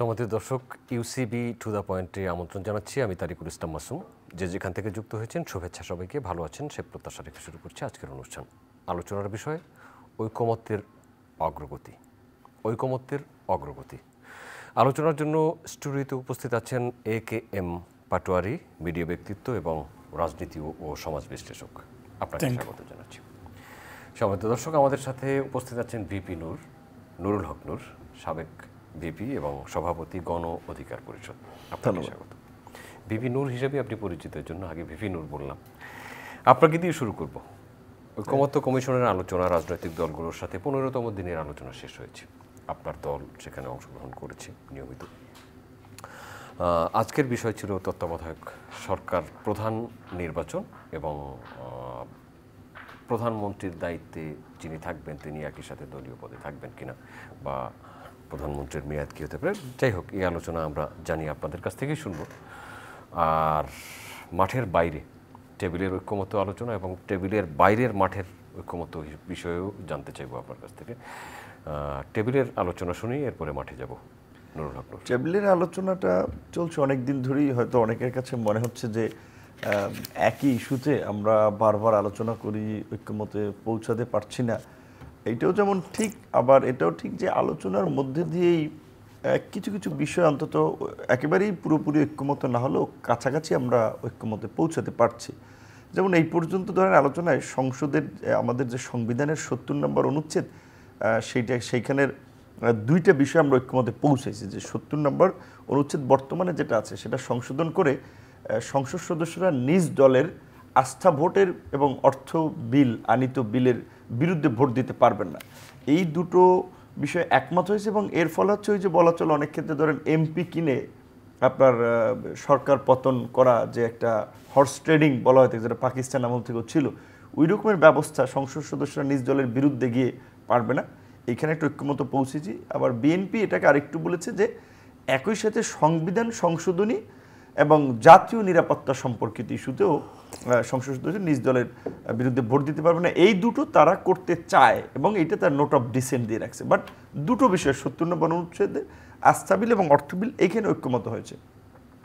সম্মানিত দর্শক, UCB to the পয়েন্টে আমন্ত্রণ জানাচ্ছি। আমি তারিকুল ইসলাম মাসুম। যে যেখান থেকে যুক্ত হয়েছেন শুভেচ্ছা সবাইকে। ভালো আছেন সে প্রত্যাশা রেখে শুরু করছি আজকের অনুষ্ঠান। আলোচনার বিষয় ঐকমত্যের অগ্রগতি। ঐকমত্যের অগ্রগতি আলোচনার জন্য স্টুডিওতে উপস্থিত আছেন AKM পাটোয়ারি, মিডিয়া ব্যক্তিত্ব এবং রাজনীতি ও সমাজ বিশ্লেষক। আপনাকে স্বাগত জানাচ্ছি। সম্মানিত দর্শক, আমাদের সাথে উপস্থিত আছেন ভিপি নুরুল হক নূর, সাবেক ভিপি এবং সভাপতি গণ অধিকার পরিষদ। আপনাকে স্বাগত। ভিপি নূর হিসেবে আপনি পরিচিত, এর জন্য আগে ভিপি নূর বললাম। আপনাকে দিয়ে শুরু করব। ঐকমত্য কমিশনের আলোচনা রাজনৈতিক দলগুলোর সাথে 15তম দিনের আলোচনা শেষ হয়েছে। আপনার দল সেখানে অংশগ্রহণ করেছে নিয়মিত। আজকের বিষয় ছিল তত্ত্বাবধায়ক সরকার প্রধান নির্বাচন এবং প্রধানমন্ত্রীর দায়িত্বে যিনি থাকবেন তিনি একই সাথে দলীয় পদে থাকবেন কিনা, বা প্রধানমন্ত্রীর মেয়াদ কী হতে পারে। যাই হোক, এই আলোচনা আমরা জানি, আপনাদের কাছ থেকেই শুনব। আর মাঠের বাইরে টেবিলের ঐক্যমত্য আলোচনা এবং টেবিলের বাইরের মাঠের ঐক্যমত্য বিষয়েও জানতে চাইব আপনার কাছ থেকে। টেবিলের আলোচনা শুনি, এরপরে মাঠে যাব। নুরুল হক। টেবিলের আলোচনাটা চলছে অনেক দিন ধরেই। হয়তো অনেকের কাছে মনে হচ্ছে যে একই ইস্যুতে আমরা বারবার আলোচনা করি, ঐক্যমতে পৌঁছাতে পারছি না। এইটাও যেমন ঠিক, আবার এটাও ঠিক যে আলোচনার মধ্যে দিয়েই কিছু কিছু বিষয় অন্তত একেবারেই পুরোপুরি ঐক্যমত না হলেও কাছাকাছি আমরা ঐক্যমতে পৌঁছাতে পারছি। যেমন এই পর্যন্ত ধরেন আলোচনায় সংসদের আমাদের যে সংবিধানের 70 নম্বর অনুচ্ছেদ, সেইখানের দুইটা বিষয় আমরা ঐক্যমতে পৌঁছেছি। যে 70 নম্বর অনুচ্ছেদ বর্তমানে যেটা আছে সেটা সংশোধন করে সংসদ সদস্যরা নিজ দলের আস্থা ভোটের এবং অর্থ বিল আনিত বিলের বিরুদ্ধে ভোট দিতে পারবেন না। এই দুটো বিষয়ে একমত হয়েছে এবং এর ফলে হচ্ছে ওই যে বলা চলে অনেক ক্ষেত্রে ধরেন এমপি কিনে আপনার সরকার পতন করা, যে একটা হর্স ট্রেডিং বলা হয়তো, যেটা পাকিস্তান আমল থেকেও ছিল, ওই রকমের ব্যবস্থা সংসদ সদস্যরা নিজ দলের বিরুদ্ধে গিয়ে পারবে না। এখানে একটা ঐক্যমত পৌঁছেছি। আবার বিএনপি এটাকে আরেকটু বলেছে যে একই সাথে সংবিধান সংশোধনী এবং জাতীয় নিরাপত্তা সম্পর্কিত ইস্যুতেও সংসদ সদস্য নিজ দলের বিরুদ্ধে ভোট দিতে পারবে না। এই দুটো তারা করতে চায় এবং এইটা তার নোট অফ ডিসেন্ট দিয়ে রাখছে। বাট দুটো বিষয় 70 নম্বর অনুচ্ছেদে আস্থা বিল এবং অর্থ বিল, এইখানে ঐক্যমত হয়েছে।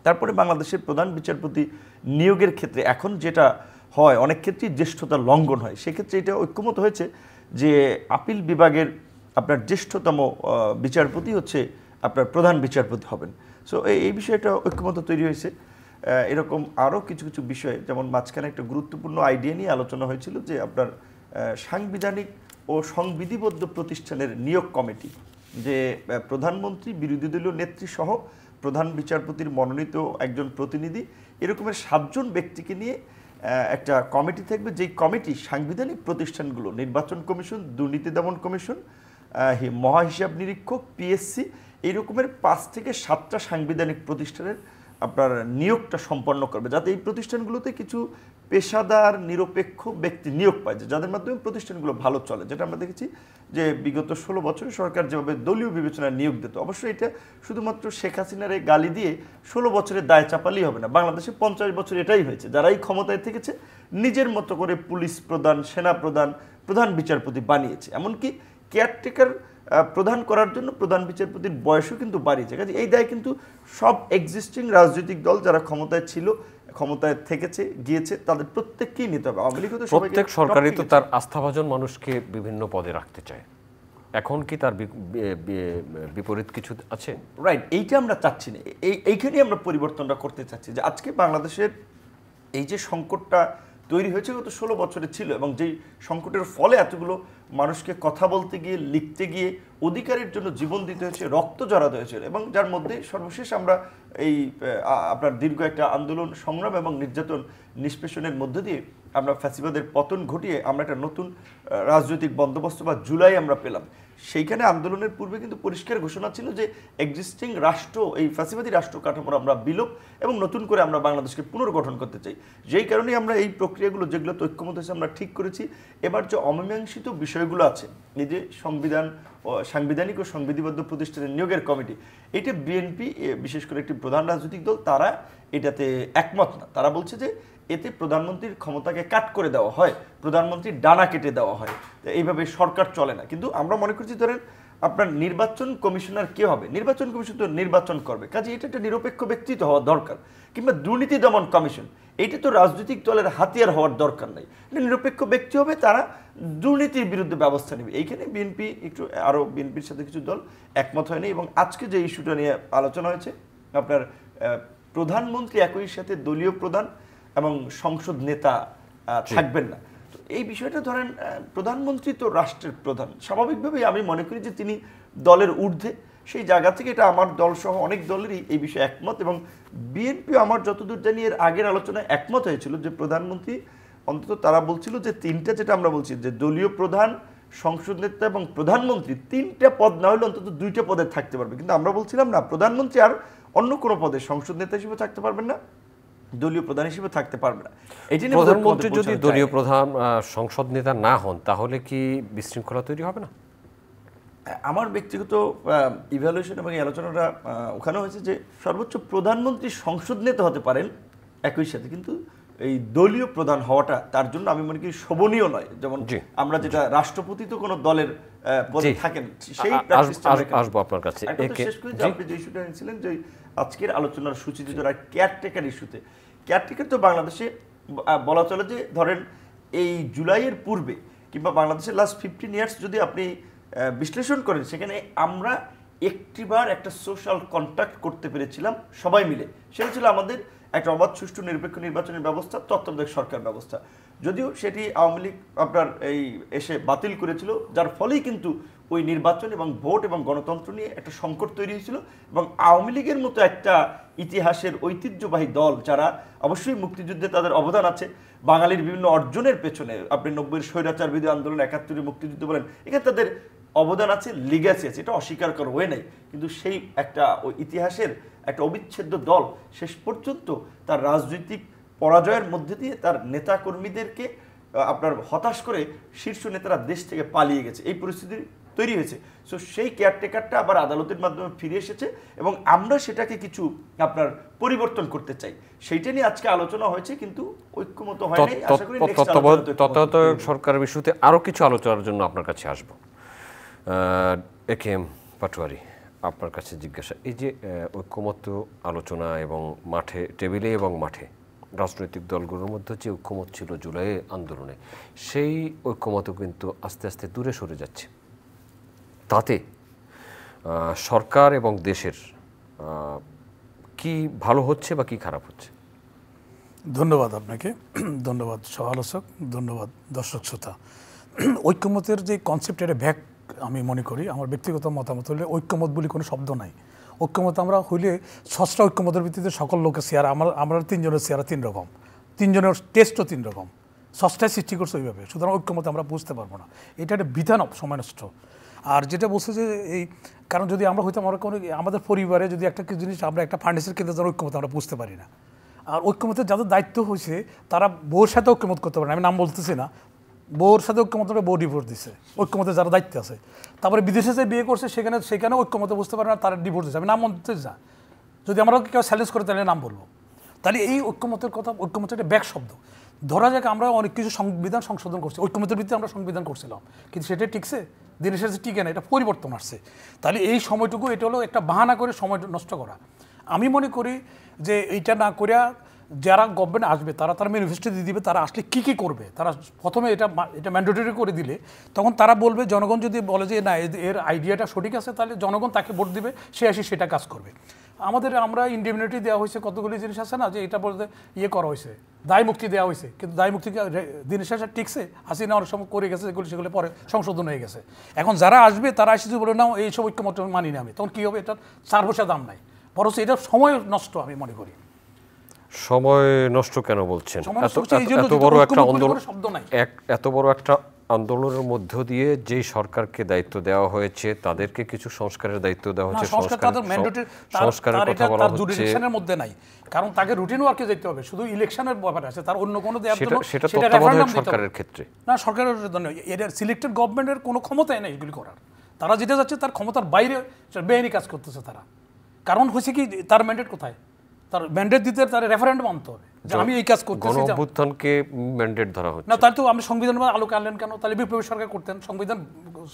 তারপরে বাংলাদেশের প্রধান বিচারপতি নিয়োগের ক্ষেত্রে এখন যেটা হয়, অনেক ক্ষেত্রেই জ্যেষ্ঠতা লঙ্ঘন হয়, সেক্ষেত্রে এটা ঐক্যমত হয়েছে যে আপিল বিভাগের আপনার জ্যেষ্ঠতম বিচারপতি হচ্ছে আপনার প্রধান বিচারপতি হবেন। সো এই বিষয়টা ঐক্যমত তৈরি হয়েছে। এরকম আরও কিছু কিছু বিষয়, যেমন মাঝখানে একটা গুরুত্বপূর্ণ আইডিয়া নিয়ে আলোচনা হয়েছিল যে আপনার সাংবিধানিক ও সংবিধিবদ্ধ প্রতিষ্ঠানের নিয়োগ কমিটি, যে প্রধানমন্ত্রী, বিরোধী দলীয় নেত্রী সহ প্রধান বিচারপতির মনোনীত একজন প্রতিনিধি, এরকমের 7 জন ব্যক্তিকে নিয়ে একটা কমিটি থাকবে। যেই কমিটি সাংবিধানিক প্রতিষ্ঠানগুলো, নির্বাচন কমিশন, দুর্নীতি দমন কমিশন, মহাহিসাব নিরীক্ষক, পিএসসি, এই রকমের 5 থেকে 7টা সাংবিধানিক প্রতিষ্ঠানের আপনার নিয়োগটা সম্পন্ন করবে, যাতে এই প্রতিষ্ঠানগুলোতে কিছু পেশাদার নিরপেক্ষ ব্যক্তি নিয়োগ পায়, যাদের মাধ্যমে প্রতিষ্ঠানগুলো ভালো চলে। যেটা আমরা দেখেছি যে বিগত 16 বছরে সরকার যেভাবে দলীয় বিবেচনায় নিয়োগ দিত, অবশ্যই এটা শুধুমাত্র শেখ হাসিনার এই গালি দিয়ে 16 বছরের দায় চাপালেই হবে না। বাংলাদেশে 50 বছর এটাই হয়েছে, যারাই ক্ষমতায় থেকেছে নিজের মতো করে পুলিশ প্রধান, সেনা প্রধান, প্রধান বিচারপতি বানিয়েছে। এমনকি কেয়ারটেকার প্রধান করার জন্য প্রধান বিচারপতির বয়সও কিন্তু বাড়িয়েছে। কাজে এই দায় কিন্তু সব এক্সিস্টিং রাজনৈতিক দল যারা ক্ষমতায় ছিল, ক্ষমতায় থেকেছে, গিয়েছে, তাদের প্রত্যেককেই নিতে হবে। আওয়ামী লীগ তো প্রত্যেক সরকারই তো তার আস্থাভাজন মানুষকে বিভিন্ন পদে রাখতে চায়। এখন কি তার বিপরীত কিছু আছে? রাইট, এইটা আমরা চাচ্ছি না। এইখানেই আমরা পরিবর্তনটা করতে চাচ্ছি যে আজকে বাংলাদেশের এই যে সংকটটা তৈরি হয়েছে গত 16 বছরে ছিল, এবং যেই সংকটের ফলে এতগুলো মানুষকে কথা বলতে গিয়ে, লিখতে গিয়ে, অধিকারের জন্য জীবন দিতে হয়েছে, রক্ত জড়াতে হয়েছিল, এবং যার মধ্যে সর্বশেষ আমরা এই আপনার দীর্ঘ একটা আন্দোলন, সংগ্রাম এবং নির্যাতন নিষ্পেষণের মধ্য দিয়ে আমরা ফ্যাসিবাদের পতন ঘটিয়ে আমরা একটা নতুন রাজনৈতিক বন্দোবস্ত বা জুলাই আমরা পেলাম। সেইখানে আন্দোলনের পূর্বে কিন্তু পরিষ্কার ঘোষণা ছিল যে এক্সিস্টিং রাষ্ট্র, এই ফ্যাসিবাদী রাষ্ট্র কাঠামোর আমরা বিলোপ এবং নতুন করে আমরা বাংলাদেশকে পুনর্গঠন করতে চাই। যেই কারণেই আমরা এই প্রক্রিয়াগুলো, যেগুলো ঐক্যমত হয়েছে, আমরা ঠিক করেছি। এবার যে অমীমাংসিত বিষয়গুলো আছে, এই যে সাংবিধানিক ও সংবিধিবদ্ধ প্রতিষ্ঠানের নিয়োগের কমিটি, এটা বিএনপি বিশেষ করে একটি প্রধান রাজনৈতিক দল, তারা এটাতে একমত না। তারা বলছে যে এতে প্রধানমন্ত্রীর ক্ষমতাকে কাট করে দেওয়া হয়, প্রধানমন্ত্রীর ডানা কেটে দেওয়া হয়, এইভাবে সরকার চলে না। কিন্তু আমরা মনে করছি ধরেন আপনার নির্বাচন কমিশনার কে হবে? নির্বাচন কমিশন তো নির্বাচন করবে, কাজে এটা একটা নিরপেক্ষ ব্যক্তি তো হওয়া দরকার। কিংবা দুর্নীতি দমন কমিশন, এটা তো রাজনৈতিক দলের হাতিয়ার হওয়ার দরকার নাই, এটা নিরপেক্ষ ব্যক্তি হবে, তারা দুর্নীতির বিরুদ্ধে ব্যবস্থা নেবে। এইখানে বিএনপি একটু আরও বিএনপির সাথে কিছু দল একমত হয়নি। এবং আজকে যে ইস্যুটা নিয়ে আলোচনা হয়েছে, আপনার প্রধানমন্ত্রী একই সাথে দলীয় প্রধান এবং সংসদ নেতা থাকবেন না। তো এই বিষয়টা ধরেন প্রধানমন্ত্রী তো রাষ্ট্রের প্রধান, স্বাভাবিকভাবেই আমি মনে করি যে তিনি দলের ঊর্ধ্বে। সেই জায়গা থেকে এটা আমার দল সহ অনেক দলেরই এই বিষয়ে একমত, এবং বিএনপি আমার যতদূর জানি এর আগের আলোচনায় একমত হয়েছিল যে প্রধানমন্ত্রী অন্তত তারা বলছিল যে তিনটা, যেটা আমরা বলছি যে দলীয় প্রধান, সংসদ নেতা এবং প্রধানমন্ত্রী, তিনটা পদ না হলে অন্তত দুইটা পদে থাকতে পারবে। কিন্তু আমরা বলছিলাম না, প্রধানমন্ত্রী আর অন্য কোনো পদে সংসদ নেতা হিসেবে থাকতে পারবেন না, দলীয় প্রধান হিসেবে থাকতে পারবে না। প্রধানমন্ত্রী যদি দলীয় প্রধান সংসদ নেতা না হন তাহলে কি বিশৃঙ্খলা তৈরি হবে না? আমার ব্যক্তিগত ইভ্যালুয়েশন এবং এই আলোচনাটা ওখানে হয়েছে যে সর্বোচ্চ প্রধানমন্ত্রী সংসদ নেতা হতে পারেন একই সাথে, কিন্তু এই দলীয় প্রধান হওয়াটা তার জন্য আমি মনে করি শোভনীয় নয়। যেমন আমরা যেটা রাষ্ট্রপতি তো কোনো দলের পদে থাকেন, সেই আসবো আপনার কাছে। শেষ করে যে আপনি যে ইস্যুটা এনেছিলেন যে আজকের আলোচনার সূচিতে যারা কেয়ারটেকার ইস্যুতে, কেয়ারটেকার তো বাংলাদেশে বলা চলে যে ধরেন এই জুলাইয়ের পূর্বে কিংবা বাংলাদেশের লাস্ট 15 ইয়ার্স যদি আপনি বিশ্লেষণ করেন, সেখানে আমরা একটিবার একটা সোশ্যাল কন্ট্যাক্ট করতে পেরেছিলাম সবাই মিলে। সেটা ছিল আমাদের একটা অবাধ, সুষ্ঠু, নিরপেক্ষ নির্বাচনের ব্যবস্থা, তত্ত্বাবধায়ক সরকার ব্যবস্থা। যদিও সেটি আওয়ামী লীগ আপনার এই এসে বাতিল করেছিল, যার ফলেই কিন্তু ওই নির্বাচন এবং ভোট এবং গণতন্ত্র নিয়ে একটা সংকট তৈরি হয়েছিল। এবং আওয়ামী লীগের মতো একটা ইতিহাসের ঐতিহ্যবাহী দল, যারা অবশ্যই মুক্তিযুদ্ধে তাদের অবদান আছে, বাঙালির বিভিন্ন অর্জনের পেছনে, আপনি 90-এর স্বৈরাচার বিরোধী আন্দোলন, 71-এর মুক্তিযুদ্ধ বলেন, এখানে তাদের অবদান আছে, লিগ্যাসি আছে, এটা অস্বীকার করা হয়ে নাই। কিন্তু সেই একটা ওই ইতিহাসের একটা অবিচ্ছেদ্য দল শেষ পর্যন্ত তার রাজনৈতিক পরাজয়ের মধ্যে দিয়ে তার নেতা কর্মীদেরকে আপনার হতাশ করে শীর্ষ নেতারা দেশ থেকে পালিয়ে গেছে, এই পরিস্থিতি তৈরি হয়েছে। সো সেই কেয়ারটেকারটা আবার আদালতের মাধ্যমে ফিরে এসেছে এবং আমরা সেটাকে কিছু আপনার পরিবর্তন করতে চাই, সেইটা নিয়ে আজকে আলোচনা হয়েছে, কিন্তু ঐক্যমত হয়নি। আশা করি তত্ত্বাবধায়ক সরকারের ইস্যুতে আরও কিছু আলোচনার জন্য আপনার কাছে আসবো। একেএম পাটোয়ারি, আপনার কাছে জিজ্ঞাসা, এই যে ঐক্যমত আলোচনা এবং মাঠে, টেবিলে এবং মাঠে রাজনৈতিক দলগুলোর মধ্যে যে ঐক্যমত ছিল জুলাই আন্দোলনে, সেই ঐক্যমত কিন্তু আস্তে আস্তে দূরে সরে যাচ্ছে। তাতে সরকার এবং দেশের কি ভালো হচ্ছে বা কি খারাপ হচ্ছে? ধন্যবাদ আপনাকে, ধন্যবাদ সহ-আলোচক, ধন্যবাদ দর্শক শ্রোতা। ঐক্যমতের যে কনসেপ্ট, এটা ব্যাক আমি মনে করি, আমার ব্যক্তিগত মতামত হলে ঐক্যমত বলে কোনো শব্দ নাই। ঐক্যমত আমরা হইলে ষষ্ঠ ঐক্যমতের ভিত্তিতে সকল লোকের চেহারা, আমরা তিনজনের চেহারা তিন রকম, তিনজনের টেস্টও তিন রকম, ষষ্ঠায় সৃষ্টি করছে ওইভাবে। সুতরাং ঐক্যমত আমরা বুঝতে পারবো না, এটা একটা বিধান সময় নষ্ট। আর যেটা বলছে যে এই কারণ যদি আমরা হইতাম, আমরা কোনো আমাদের পরিবারে যদি একটা জিনিস আমরা একটা ফার্নিচার কিনতে যাওয়ার ঐক্যমত আমরা বুঝতে পারি না। আর ঐক্যমতের যাদের দায়িত্ব হয়েছে তারা বউর সাথে ঐক্যমত করতে পারে না, আমি নাম বলতেছি না, বউর সাথে ঐক্যমত বউ ডিভোর্স দিছে, ঐক্যমতে যারা দায়িত্ব আছে। তারপরে বিদেশে যে বিয়ে করছে সেখানে ঐক্যমতে বুঝতে পারে না, তারা ডিভোর্স দিচ্ছে, আমি নাম বলতে যা, যদি আমরা কেউ চ্যালেঞ্জ করে তাহলে নাম বলবো। তাহলে এই ঐক্যমতের কথা, ঐক্যমত একটা ব্যাক শব্দ। ধরা যাক আমরা অনেক কিছু সংবিধান সংশোধন করছি, ঐক্যমতের ভিত্তিতে আমরা সংবিধান করছিলাম, কিন্তু সেটা টিকছে, দিনের শেষে টিকে না, এটা পরিবর্তন আসছে। তাহলে এই সময়টুকু এটা হলো একটা বাহানা করে সময় নষ্ট করা। আমি মনে করি যে এইটা না করিয়া যারা গভর্নমেন্ট আসবে তারা ম্যানিফেস্টো দিয়ে দিবে, তারা আসলে কী কী করবে। তারা প্রথমে এটা ম্যান্ডেটরি করে দিলে তখন তারা বলবে, জনগণ যদি বলে যে না এর আইডিয়াটা সঠিক আছে, তাহলে জনগণ তাকে ভোট দিবে, সে আসি সেটা কাজ করবে। আমরা ইন্ডিমিউনিটি দেওয়া হয়েছে, কতগুলি জিনিস আছে না, যে এটা বলতে ইয়ে করা হয়েছে, দায় মুক্তি দেওয়া হয়েছে, কিন্তু দায় মুক্তি দিনের শেষে টিকছে, হাসিনা অনেক সময় করে গেছে, সেগুলো পরে সংশোধন হয়ে গেছে। এখন যারা আসবে তারা এসে যদি বলে না এইসব ঐক্যমত মানি না আমি, তখন কী হবে, এটা 4 পয়সা দাম নাই, বরং এটা সময় নষ্ট আমি মনে করি। সময় নষ্ট কেন বলছেন? এত বড় একটা আন্দোলন, এত বড় একটা আন্দোলনের মধ্য দিয়ে যেই সরকারকে দায়িত্ব দেওয়া হয়েছে তাদেরকে কিছু সংস্কারের দায়িত্ব দেওয়া হয়েছে, সংস্কারের কথা বলা হচ্ছে, মধ্যে নাই, কারণ তাকে রুটিন ওয়ার্কে যেতে হবে, শুধু ইলেকশনের ব্যাপারে আছে, তার অন্য কোনো সেটা তত্ত্বাবধায়ক সরকারের ক্ষেত্রে না, সরকারের এর সিলেক্টেড গভর্নমেন্টের কোনো ক্ষমতাই নেই এগুলি করার। তারা যেটা যাচ্ছে তার ক্ষমতার বাইরে বেআইনি কাজ করতেছে তারা। কারণ হয়েছে কি, তার ম্যান্ডেট কোথায়, তার ম্যান্ডেট দিতে তার রেফারেন্ডাম আনতে হবে, যে আমি এই কাজ করতেছি। গণঅভ্যুত্থানকে ম্যান্ডেট ধরা হচ্ছে না, তাহলে তো আপনি সংবিধান আলোকে আনলেন কেন? তাহলে বিপ্লবী সরকার করতেন, সংবিধান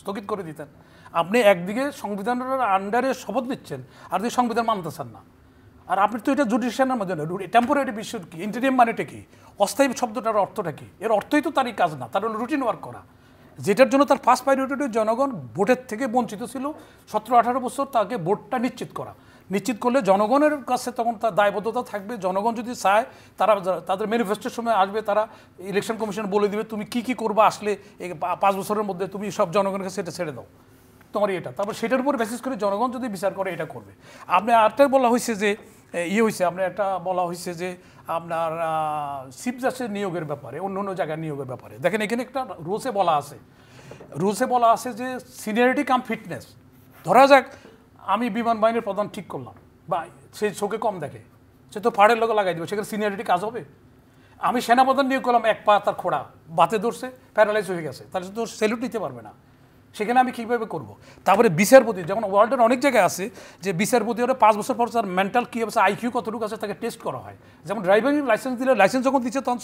স্থগিত করে দিতেন। আপনি একদিকে সংবিধানের আন্ডারে শপথ নিচ্ছেন, আর দিকে সংবিধান মানতেছেন না। আর আপনি তো এটা জুডিশিয়ালের মধ্যে না, টেম্পোরারি বিষয় কি, ইন্টারিম মানেটা কি, অস্থায়ী শব্দটার অর্থটা কি? এর অর্থই তো তারই কাজ না, তার হলো রুটিন ওয়ার্ক করা, যেটার জন্য তার ফার্স্ট প্রায়োরিটি জনগণ ভোটের থেকে বঞ্চিত ছিল 17-18 বছর, তাকে ভোটটা নিশ্চিত করা। নিশ্চিত করলে জনগণের কাছে তখন তার দায়বদ্ধতা থাকবে। জনগণ যদি চায়, তারা তাদের ম্যানিফেস্টোর সময় আসবে, তারা ইলেকশন কমিশন বলে দিবে তুমি কি কি করবা, আসলে 5 বছরের মধ্যে তুমি সব জনগণের কাছে এটা ছেড়ে দাও তোমার এটা। তারপর সেটার উপর বেসিস করে জনগণ যদি বিচার করে এটা করবে। আপনি আরেকটা বলা হয়েছে যে হয়েছে, আপনার একটা বলা হয়েছে যে আপনার চিফ জাস্টিস নিয়োগের ব্যাপারে, অন্য অন্য জায়গায় নিয়োগের ব্যাপারে। দেখেন এখানে একটা রুলসে বলা আছে যে সিনিয়রিটি কাম ফিটনেস। ধরা যাক আমি বিমান বাহিনীর প্রধান ঠিক করলাম, বা সে চোখে কম দেখে, সে তো ফাড়ের লোক লাগাই দেবে, সেখানে সিনিয়রিটি কাজ হবে? আমি সেনাপ্রধান নিয়োগ করলাম, এক পা তার খোড়া বাতে ধরছে, প্যারালাইজ হয়ে গেছে, তাহলে তো স্যালুট নিতে পারবে না। সেখানে আমি কীভাবে করব? তারপরে বিচারপতি, যেমন ওয়ার্ল্ডের অনেক জায়গায় আছে যে বিচারপতি ওরা 5 বছর পর তার মেন্টাল কী আছে, আইকিউ কতটুকু আছে তাকে টেস্ট করা হয়। যেমন ড্রাইভিং লাইসেন্স দিলে, লাইসেন্স যখন দিচ্ছে তখন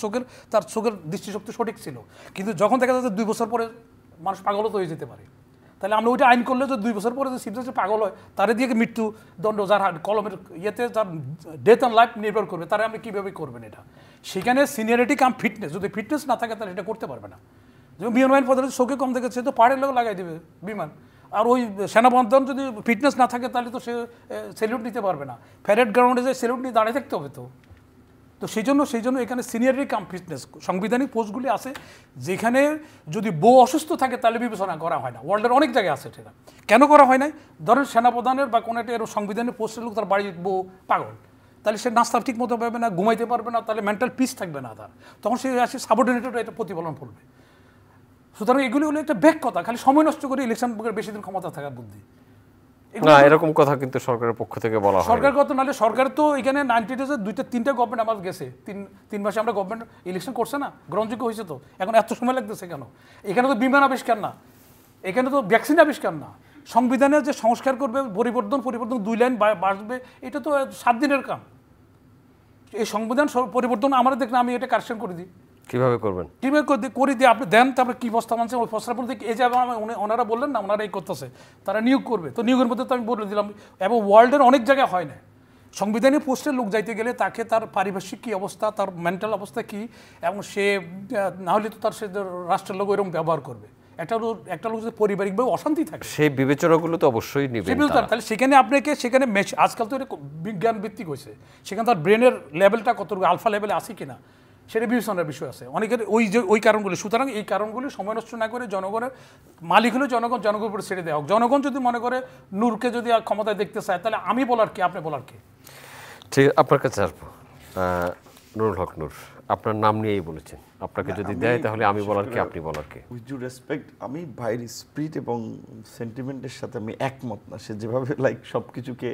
তার চোখের দৃষ্টিশক্তি সঠিক ছিল, কিন্তু যখন দেখা যাচ্ছে 2 বছর পরে মানুষ পাগলও তো হয়ে যেতে পারে। তাহলে আমরা ওইটা আইন করলে যে 2 বছর পরে যে চিফ জাস্টিস পাগল হয়, তারে দিয়ে মৃত্যুদণ্ড, যার কলমের ইয়েতে যার ডেথ অ্যান্ড লাইফ নির্ভর করবে, তারা আপনি কীভাবে করবেন এটা? সেখানে সিনিয়রিটি কাম ফিটনেস, যদি ফিটনেস না থাকে তাহলে এটা করতে পারবে না। যেমন বিমান বাহিনী প্রধানের চোখে কম দেখেছে, তো পাহাড়ের লোক লাগাই দেবে বিমান। আর ওই সেনাপ্রধান যদি ফিটনেস না থাকে তাহলে তো সে স্যালুট নিতে পারবে না। প্যারেড গ্রাউন্ডে যে স্যালুট নিয়ে দাঁড়িয়ে থাকতে হবে। তো সেই জন্য এখানে সিনিয়রিটি কাম ফিটনেস সাংবিধানিক পোস্টগুলি আছে, যেখানে যদি বউ অসুস্থ থাকে তাহলে বিবেচনা করা হয় না। ওয়ার্ল্ডের অনেক জায়গায় আছে সেটা। কেন করা হয় নাই? ধরেন সেনাপ্রধানের বা কোনো একটা সাংবিধানিক পোস্টের লোক, তার বাড়ির বউ পাগল, তাহলে সে নাস্তা ঠিক মতো পাবে না, ঘুমাইতে পারবে না, তাহলে মেন্টাল পিস থাকবে না তার, তখন সে আসে সাবঅর্ডিনেটেড এটা প্রতিফলন করবে। সুতরাং এগুলি হলো একটা ব্যাক কথা, খালি সময় নষ্ট করে ইলেকশন বেশি দিন ক্ষমতা থাকার বুদ্ধি। না, এরকম কথা কিন্তু সরকারের পক্ষ থেকে বলা হয়। সরকার কত নাহলে সরকার তো এখানে 90 ডেজে 2-3টা গভর্নমেন্ট আমার গেছে, 3 মাসে আমরা গভর্নমেন্ট ইলেকশন করছে না, গ্রহণযোগ্য হয়েছে। তো এখন এত সময় লাগতেছে কেন? এখানে তো বিমান আবিষ্কার না, এখানে তো ভ্যাকসিন আবিষ্কার না, সংবিধানের যে সংস্কার করবে, পরিবর্তন 2 লাইন বাসবে, এটা তো 7 দিনের কাম। এই সংবিধান পরিবর্তন আমরা দেখলে আমি এটা কারেকশন করে দিই। কিভাবে করবেন? কীভাবে করে দিয়ে আপনি দেন, তারপরে কী প্রস্তাব আনছে, ওই প্রস্তাব বলতে এই যে ওনারা বললেন না, ওনারা এই করতেছে, তারা নিয়োগ করবে, তো নিয়োগের মধ্যে তো আমি বলে দিলাম। এবং ওয়ার্ল্ডের অনেক জায়গায় হয় না, সংবিধানের পোস্টের লোক যাইতে গেলে তাকে তার পারিপার্শ্বিক কী অবস্থা, তার মেন্টাল অবস্থা কী, এবং সে না হলে তো তার সে রাষ্ট্রের লোক এরকম ব্যবহার করবে। একটা লোক যদি পারিবারিকভাবে অশান্তি থাকে, সেই বিবেচনাগুলো তো অবশ্যই নেবেন। তাহলে সেখানে আপনাকে আজকাল তো এটা বিজ্ঞান ভিত্তিক হয়েছে, সেখানে তার ব্রেনের লেভেলটা কতটুকু আলফা লেভেলে আছে কিনা সেটা বিবেচনার বিষয় আছে অনেকের, ওই কারণগুলি। সুতরাং এই কারণগুলি সময় নষ্ট না করে জনগণের মালিক হলে জনগণের উপরে ছেড়ে দেওয়া হোক। জনগণ যদি মনে করে নূরকে যদি ক্ষমতায় দেখতে চায়, তাহলে আমি বলার কি, আপনি বলার কি? ঠিক, আপনার কাছে আসবো। নুরুল হক নূর, আপনার নাম নিয়েই বলেছেন, আপনাকে যদি দেয় তাহলে আমি বলার কি, আপনি বলার কি? উইথ ডিউ রেসপেক্ট, আমি ভাইয়ের স্পিরিট এবং সেন্টিমেন্টের সাথে আমি একমত না। সে যেভাবে সব কিছুকে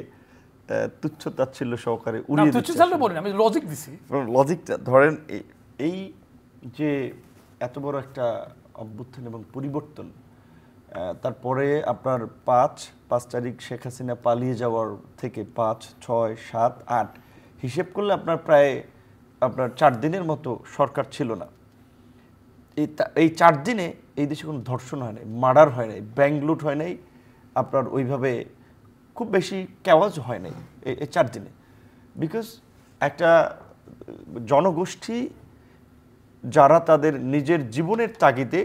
তুচ্ছ তাচ্ছিল্য সহকারে উড়িয়ে দিচ্ছে, আমি লজিক দিছি। লজিকটা ধরেন, এই যে এত বড় একটা অভ্যুত্থান এবং পরিবর্তন, তারপরে আপনার 5 তারিখ শেখ হাসিনা পালিয়ে যাওয়ার থেকে 5, 6, 7, 8 হিসেব করলে আপনার প্রায় 4 দিনের মতো সরকার ছিল না। এই 4 দিনে এই দেশে কোনো ধর্ষণ হয় নাই, মার্ডার হয় নাই, ব্যাংক লুট হয় নাই, আপনার ওইভাবে খুব বেশি ক্যাওয়াজ হয় নাই এই 4 দিনে। বিকজ একটা জনগোষ্ঠী যারা তাদের নিজের জীবনের তাগিদে,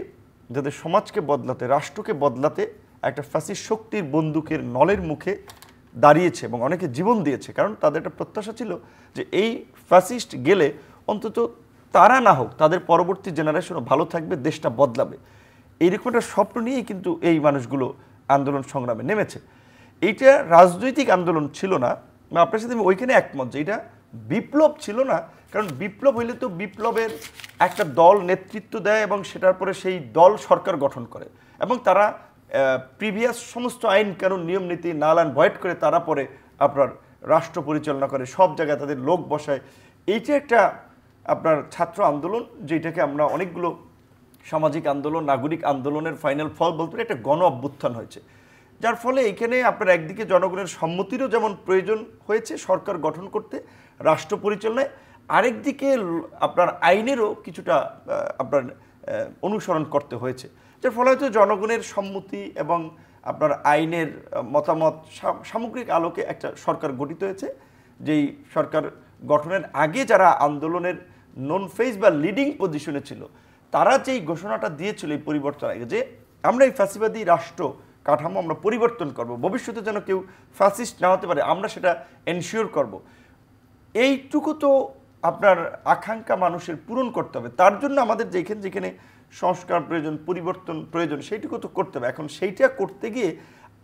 যাদের সমাজকে বদলাতে, রাষ্ট্রকে বদলাতে একটা ফ্যাসিস্ট শক্তির বন্দুকের নলের মুখে দাঁড়িয়েছে এবং অনেকে জীবন দিয়েছে, কারণ তাদের একটা প্রত্যাশা ছিল যে এই ফ্যাসিস্ট গেলে অন্তত তারা না হোক, তাদের পরবর্তী জেনারেশনও ভালো থাকবে, দেশটা বদলাবে। এইরকম একটা স্বপ্ন নিয়েই কিন্তু এই মানুষগুলো আন্দোলন সংগ্রামে নেমেছে। এইটা রাজনৈতিক আন্দোলন ছিল না। আপনার সাথে আমি ওইখানে একমত যে এটা বিপ্লব ছিল না, কারণ বিপ্লব হইলে তো বিপ্লবের একটা দল নেতৃত্ব দেয় এবং সেটার পরে সেই দল সরকার গঠন করে এবং তারা প্রিভিয়াস সমস্ত আইন কানুন নিয়ম নীতি নালান ভয়েড করে তারা পরে আপনার রাষ্ট্র পরিচালনা করে, সব জায়গায় তাদের লোক বসায়। এইটা একটা আপনার ছাত্র আন্দোলন, যেটাকে আমরা অনেকগুলো সামাজিক আন্দোলন, নাগরিক আন্দোলনের ফাইনাল ফল বলতে একটা গণ অভ্যুত্থান হয়েছে, যার ফলে এখানে আপনার একদিকে জনগণের সম্মতিরও যেমন প্রয়োজন হয়েছে সরকার গঠন করতে, রাষ্ট্র পরিচালনায়, আরেকদিকে আপনার আইনেরও কিছুটা আপনার অনুসরণ করতে হয়েছে, যার ফলে হয়তো জনগণের সম্মতি এবং আপনার আইনের মতামত সামগ্রিক আলোকে একটা সরকার গঠিত হয়েছে। যেই সরকার গঠনের আগে যারা আন্দোলনের নন ফেজ বা লিডিং পজিশনে ছিল, তারা যেই ঘোষণাটা দিয়েছিল এই পরিবর্তন আগে, যে আমরা এই ফ্যাসিবাদী রাষ্ট্র কাঠামো আমরা পরিবর্তন করব, ভবিষ্যতে যেন কেউ ফ্যাসিস্ট না হতে পারে আমরা সেটা এনশিওর করব, এইটুকু তো আপনার আকাঙ্ক্ষা মানুষের পূরণ করতে হবে। তার জন্য আমাদের যেখানে সংস্কার প্রয়োজন, পরিবর্তন প্রয়োজন, সেইটুকু তো করতে হবে। এখন সেইটা করতে গিয়ে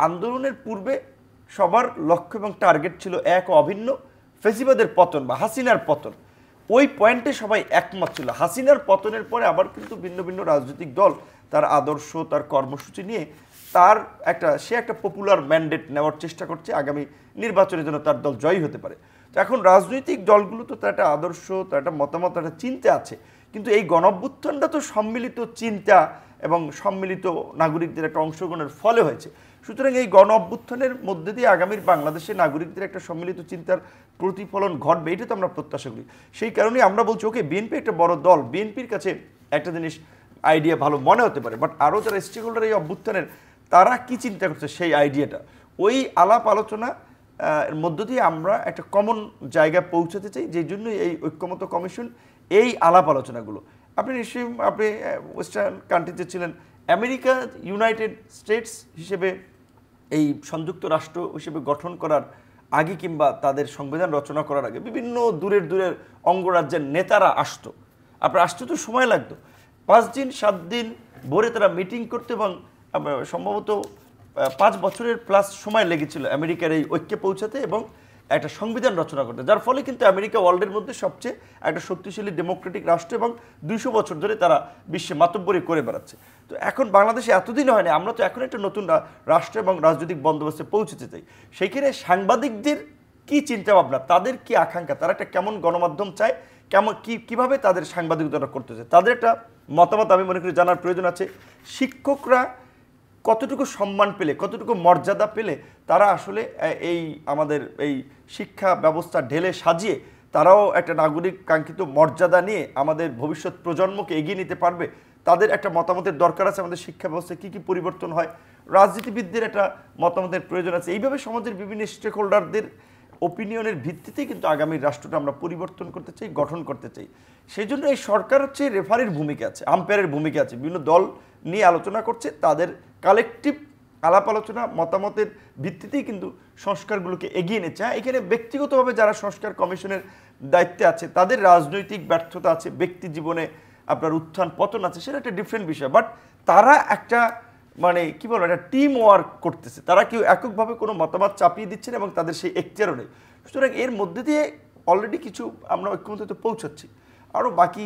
আন্দোলনের পূর্বে সবার লক্ষ্য এবং টার্গেট ছিল এক অভিন্ন, ফেসিবাদের পতন বা হাসিনার পতন। ওই পয়েন্টে সবাই একমত ছিল। হাসিনার পতনের পরে আবার কিন্তু ভিন্ন ভিন্ন রাজনৈতিক দল তার আদর্শ, তার কর্মসূচি নিয়ে সে একটা পপুলার ম্যান্ডেট নেওয়ার চেষ্টা করছে আগামী নির্বাচনের জন্য তার দল জয়ী হতে পারে। তো এখন রাজনৈতিক দলগুলো তো তার একটা আদর্শ, তার একটা মতামত, একটা চিন্তা আছে, কিন্তু এই গণঅভ্যুত্থানটা তো সম্মিলিত চিন্তা এবং সম্মিলিত নাগরিকদের একটা অংশগ্রহণের ফলে হয়েছে। সুতরাং এই গণঅভ্যুত্থানের মধ্যে দিয়ে আগামীর বাংলাদেশের নাগরিকদের একটা সম্মিলিত চিন্তার প্রতিফলন ঘটবে, এটা তো আমরা প্রত্যাশা করি। সেই কারণেই আমরা বলছি ওকে, বিএনপি একটা বড় দল, বিএনপির কাছে একটা জিনিস আইডিয়া ভালো মনে হতে পারে, বাট আরও যারা স্টেক হোল্ডার এই অভ্যুত্থানের, তারা কি চিন্তা করছে সেই আইডিয়াটা, ওই আলাপ আলোচনা এর মধ্য দিয়ে আমরা একটা কমন জায়গায় পৌঁছাতে চাই। যেই জন্য এই ঐক্যমত্য কমিশন, এই আলাপ আলোচনাগুলো। আপনি নিশ্চয়ই ওয়েস্টার্ন কান্ট্রিতে ছিলেন, আমেরিকা ইউনাইটেড স্টেটস হিসেবে এই সংযুক্ত রাষ্ট্র হিসেবে গঠন করার আগে কিংবা তাদের সংবিধান রচনা করার আগে বিভিন্ন দূরের অঙ্গরাজ্যের নেতারা আসতো। আপনার আসতে তো সময় লাগতো, 5 দিন 7 দিন ভরে তারা মিটিং করতে, এবং সম্ভবত 5 বছরের প্লাস সময় লেগেছিল আমেরিকার এই ঐক্যে পৌঁছাতে এবং একটা সংবিধান রচনা করতে, যার ফলে কিন্তু আমেরিকা ওয়ার্ল্ডের মধ্যে সবচেয়ে একটা শক্তিশালী ডেমোক্রেটিক রাষ্ট্র এবং 200 বছর ধরে তারা বিশ্বে মাতব্বরি করে বেড়াচ্ছে। তো এখন বাংলাদেশে এতদিন হয়নি, আমরা তো এখন একটা নতুন রাষ্ট্র এবং রাজনৈতিক বন্দোবস্তে পৌঁছতে চাই। সেইখানে সাংবাদিকদের কি চিন্তা ভাবনা, তাদের কি আকাঙ্ক্ষা, তারা একটা কেমন গণমাধ্যম চায়, কিভাবে তাদের সাংবাদিকতা করতে চায়, তাদের একটা মতামত আমি মনে করি জানার প্রয়োজন আছে। শিক্ষকরা কতটুকু সম্মান পেলে, কতটুকু মর্যাদা পেলে তারা আসলে এই আমাদের এই শিক্ষা ব্যবস্থা ঢেলে সাজিয়ে তারাও একটা নাগরিক কাঙ্ক্ষিত মর্যাদা নিয়ে আমাদের ভবিষ্যৎ প্রজন্মকে এগিয়ে নিতে পারবে, তাদের একটা মতামতের দরকার আছে। আমাদের শিক্ষা ব্যবস্থায় কী কী পরিবর্তন হয়, রাজনীতিবিদদের একটা মতামতের প্রয়োজন আছে। এইভাবে সমাজের বিভিন্ন স্টেক হোল্ডারদের ওপিনিয়নের ভিত্তিতেই কিন্তু আগামী রাষ্ট্রটা আমরা পরিবর্তন করতে চাই, গঠন করতে চাই। সেই জন্য এই সরকার হচ্ছে রেফারির ভূমিকা আছে, আম্পায়ারের ভূমিকা আছে, বিভিন্ন দল নিয়ে আলোচনা করছে, তাদের কালেকটিভ আলাপ আলোচনা মতামতের ভিত্তিতেই কিন্তু সংস্কারগুলোকে এগিয়ে নিচ্ছে। এখানে ব্যক্তিগতভাবে যারা সংস্কার কমিশনের দায়িত্বে আছে তাদের রাজনৈতিক ব্যর্থতা আছে, ব্যক্তি জীবনে আপনার উত্থান পতন আছে, সেটা একটা ডিফারেন্ট বিষয়, বাট তারা একটা কি বলবো, একটা টিম ওয়ার্ক করতেছে, তারা কেউ এককভাবে কোনো মতামত চাপিয়ে দিচ্ছে না এবং তাদের সেই এখতিয়ারও নেই। সুতরাং এর মধ্যে দিয়ে অলরেডি কিছু আমরা ঐক্যমত্যে পৌঁছাচ্ছি, আরও বাকি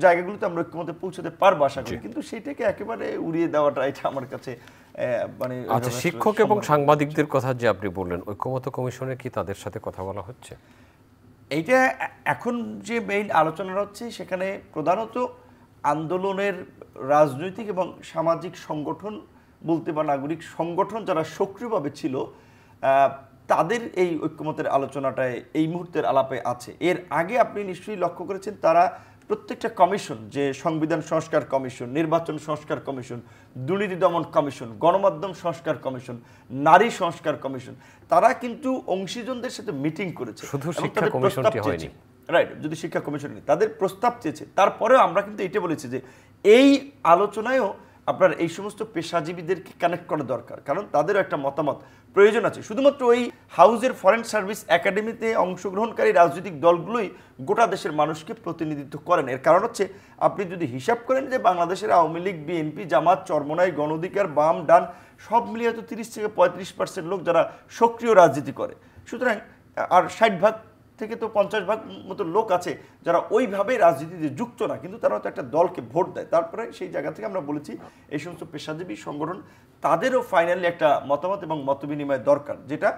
জায়গাগুলোতে আমরা ঐক্যমত্যে পৌঁছাতে পারবো আশা করি, কিন্তু সেইটাকে একেবারে উড়িয়ে দেওয়াটা এটা আমার কাছে আচ্ছা, শিক্ষক এবং সাংবাদিকদের কথা যে আপনি বললেন, ঐক্যমত্য কমিশনে কি তাদের সাথে কথা বলা হচ্ছে? এইটা এখন যে মেইন আলোচনা হচ্ছে সেখানে প্রধানত আন্দোলনের রাজনৈতিক এবং সামাজিক সংগঠন বলতে বা নাগরিক সংগঠন যারা সক্রিয়ভাবে ছিল তাদের এই ঐক্যমতের আলোচনাটায় এই মুহূর্তের আলাপে আছে। এর আগে আপনি নিশ্চয়ই লক্ষ্য করেছেন তারা প্রত্যেকটা কমিশন, যে সংবিধান সংস্কার কমিশন, নির্বাচন সংস্কার কমিশন, দুর্নীতি দমন কমিশন, গণমাধ্যম সংস্কার কমিশন, নারী সংস্কার কমিশন, তারা কিন্তু অংশীজনদের সাথে মিটিং করেছে। শুধু শিক্ষা কমিশনটি হয়নি, রাইট, যদি শিক্ষা কমিশন তাদের প্রস্তাব চেয়েছে, তারপরেও আমরা কিন্তু এটা বলেছি যে এই আলোচনায়ও আপনার এই সমস্ত পেশাজীবীদেরকে কানেক্ট করা দরকার, কারণ তাদেরও একটা মতামত প্রয়োজন আছে। শুধুমাত্র ওই হাউজের ফরেন সার্ভিস একাডেমিতে অংশগ্রহণকারী রাজনৈতিক দলগুলোই গোটা দেশের মানুষকে প্রতিনিধিত্ব করেন। এর কারণ হচ্ছে আপনি যদি হিসাব করেন যে বাংলাদেশের আওয়ামী লীগ, বিএনপি, জামাত, চরমনাই, গণ অধিকার, বাম, ডান সব মিলিয়ে হয়তো 30 থেকে 35% লোক যারা সক্রিয় রাজনীতি করে, সুতরাং আর 60% থেকে তো 50% মতো লোক আছে যারা ওইভাবে রাজনীতিতে যুক্ত না, কিন্তু তারা হয়তো একটা দলকে ভোট দেয়। তারপরে সেই জায়গা থেকে আমরা বলেছি এই সমস্ত পেশাজীবী সংগঠন তাদেরও ফাইনালি একটা মতামত এবং মতবিনিময় দরকার, যেটা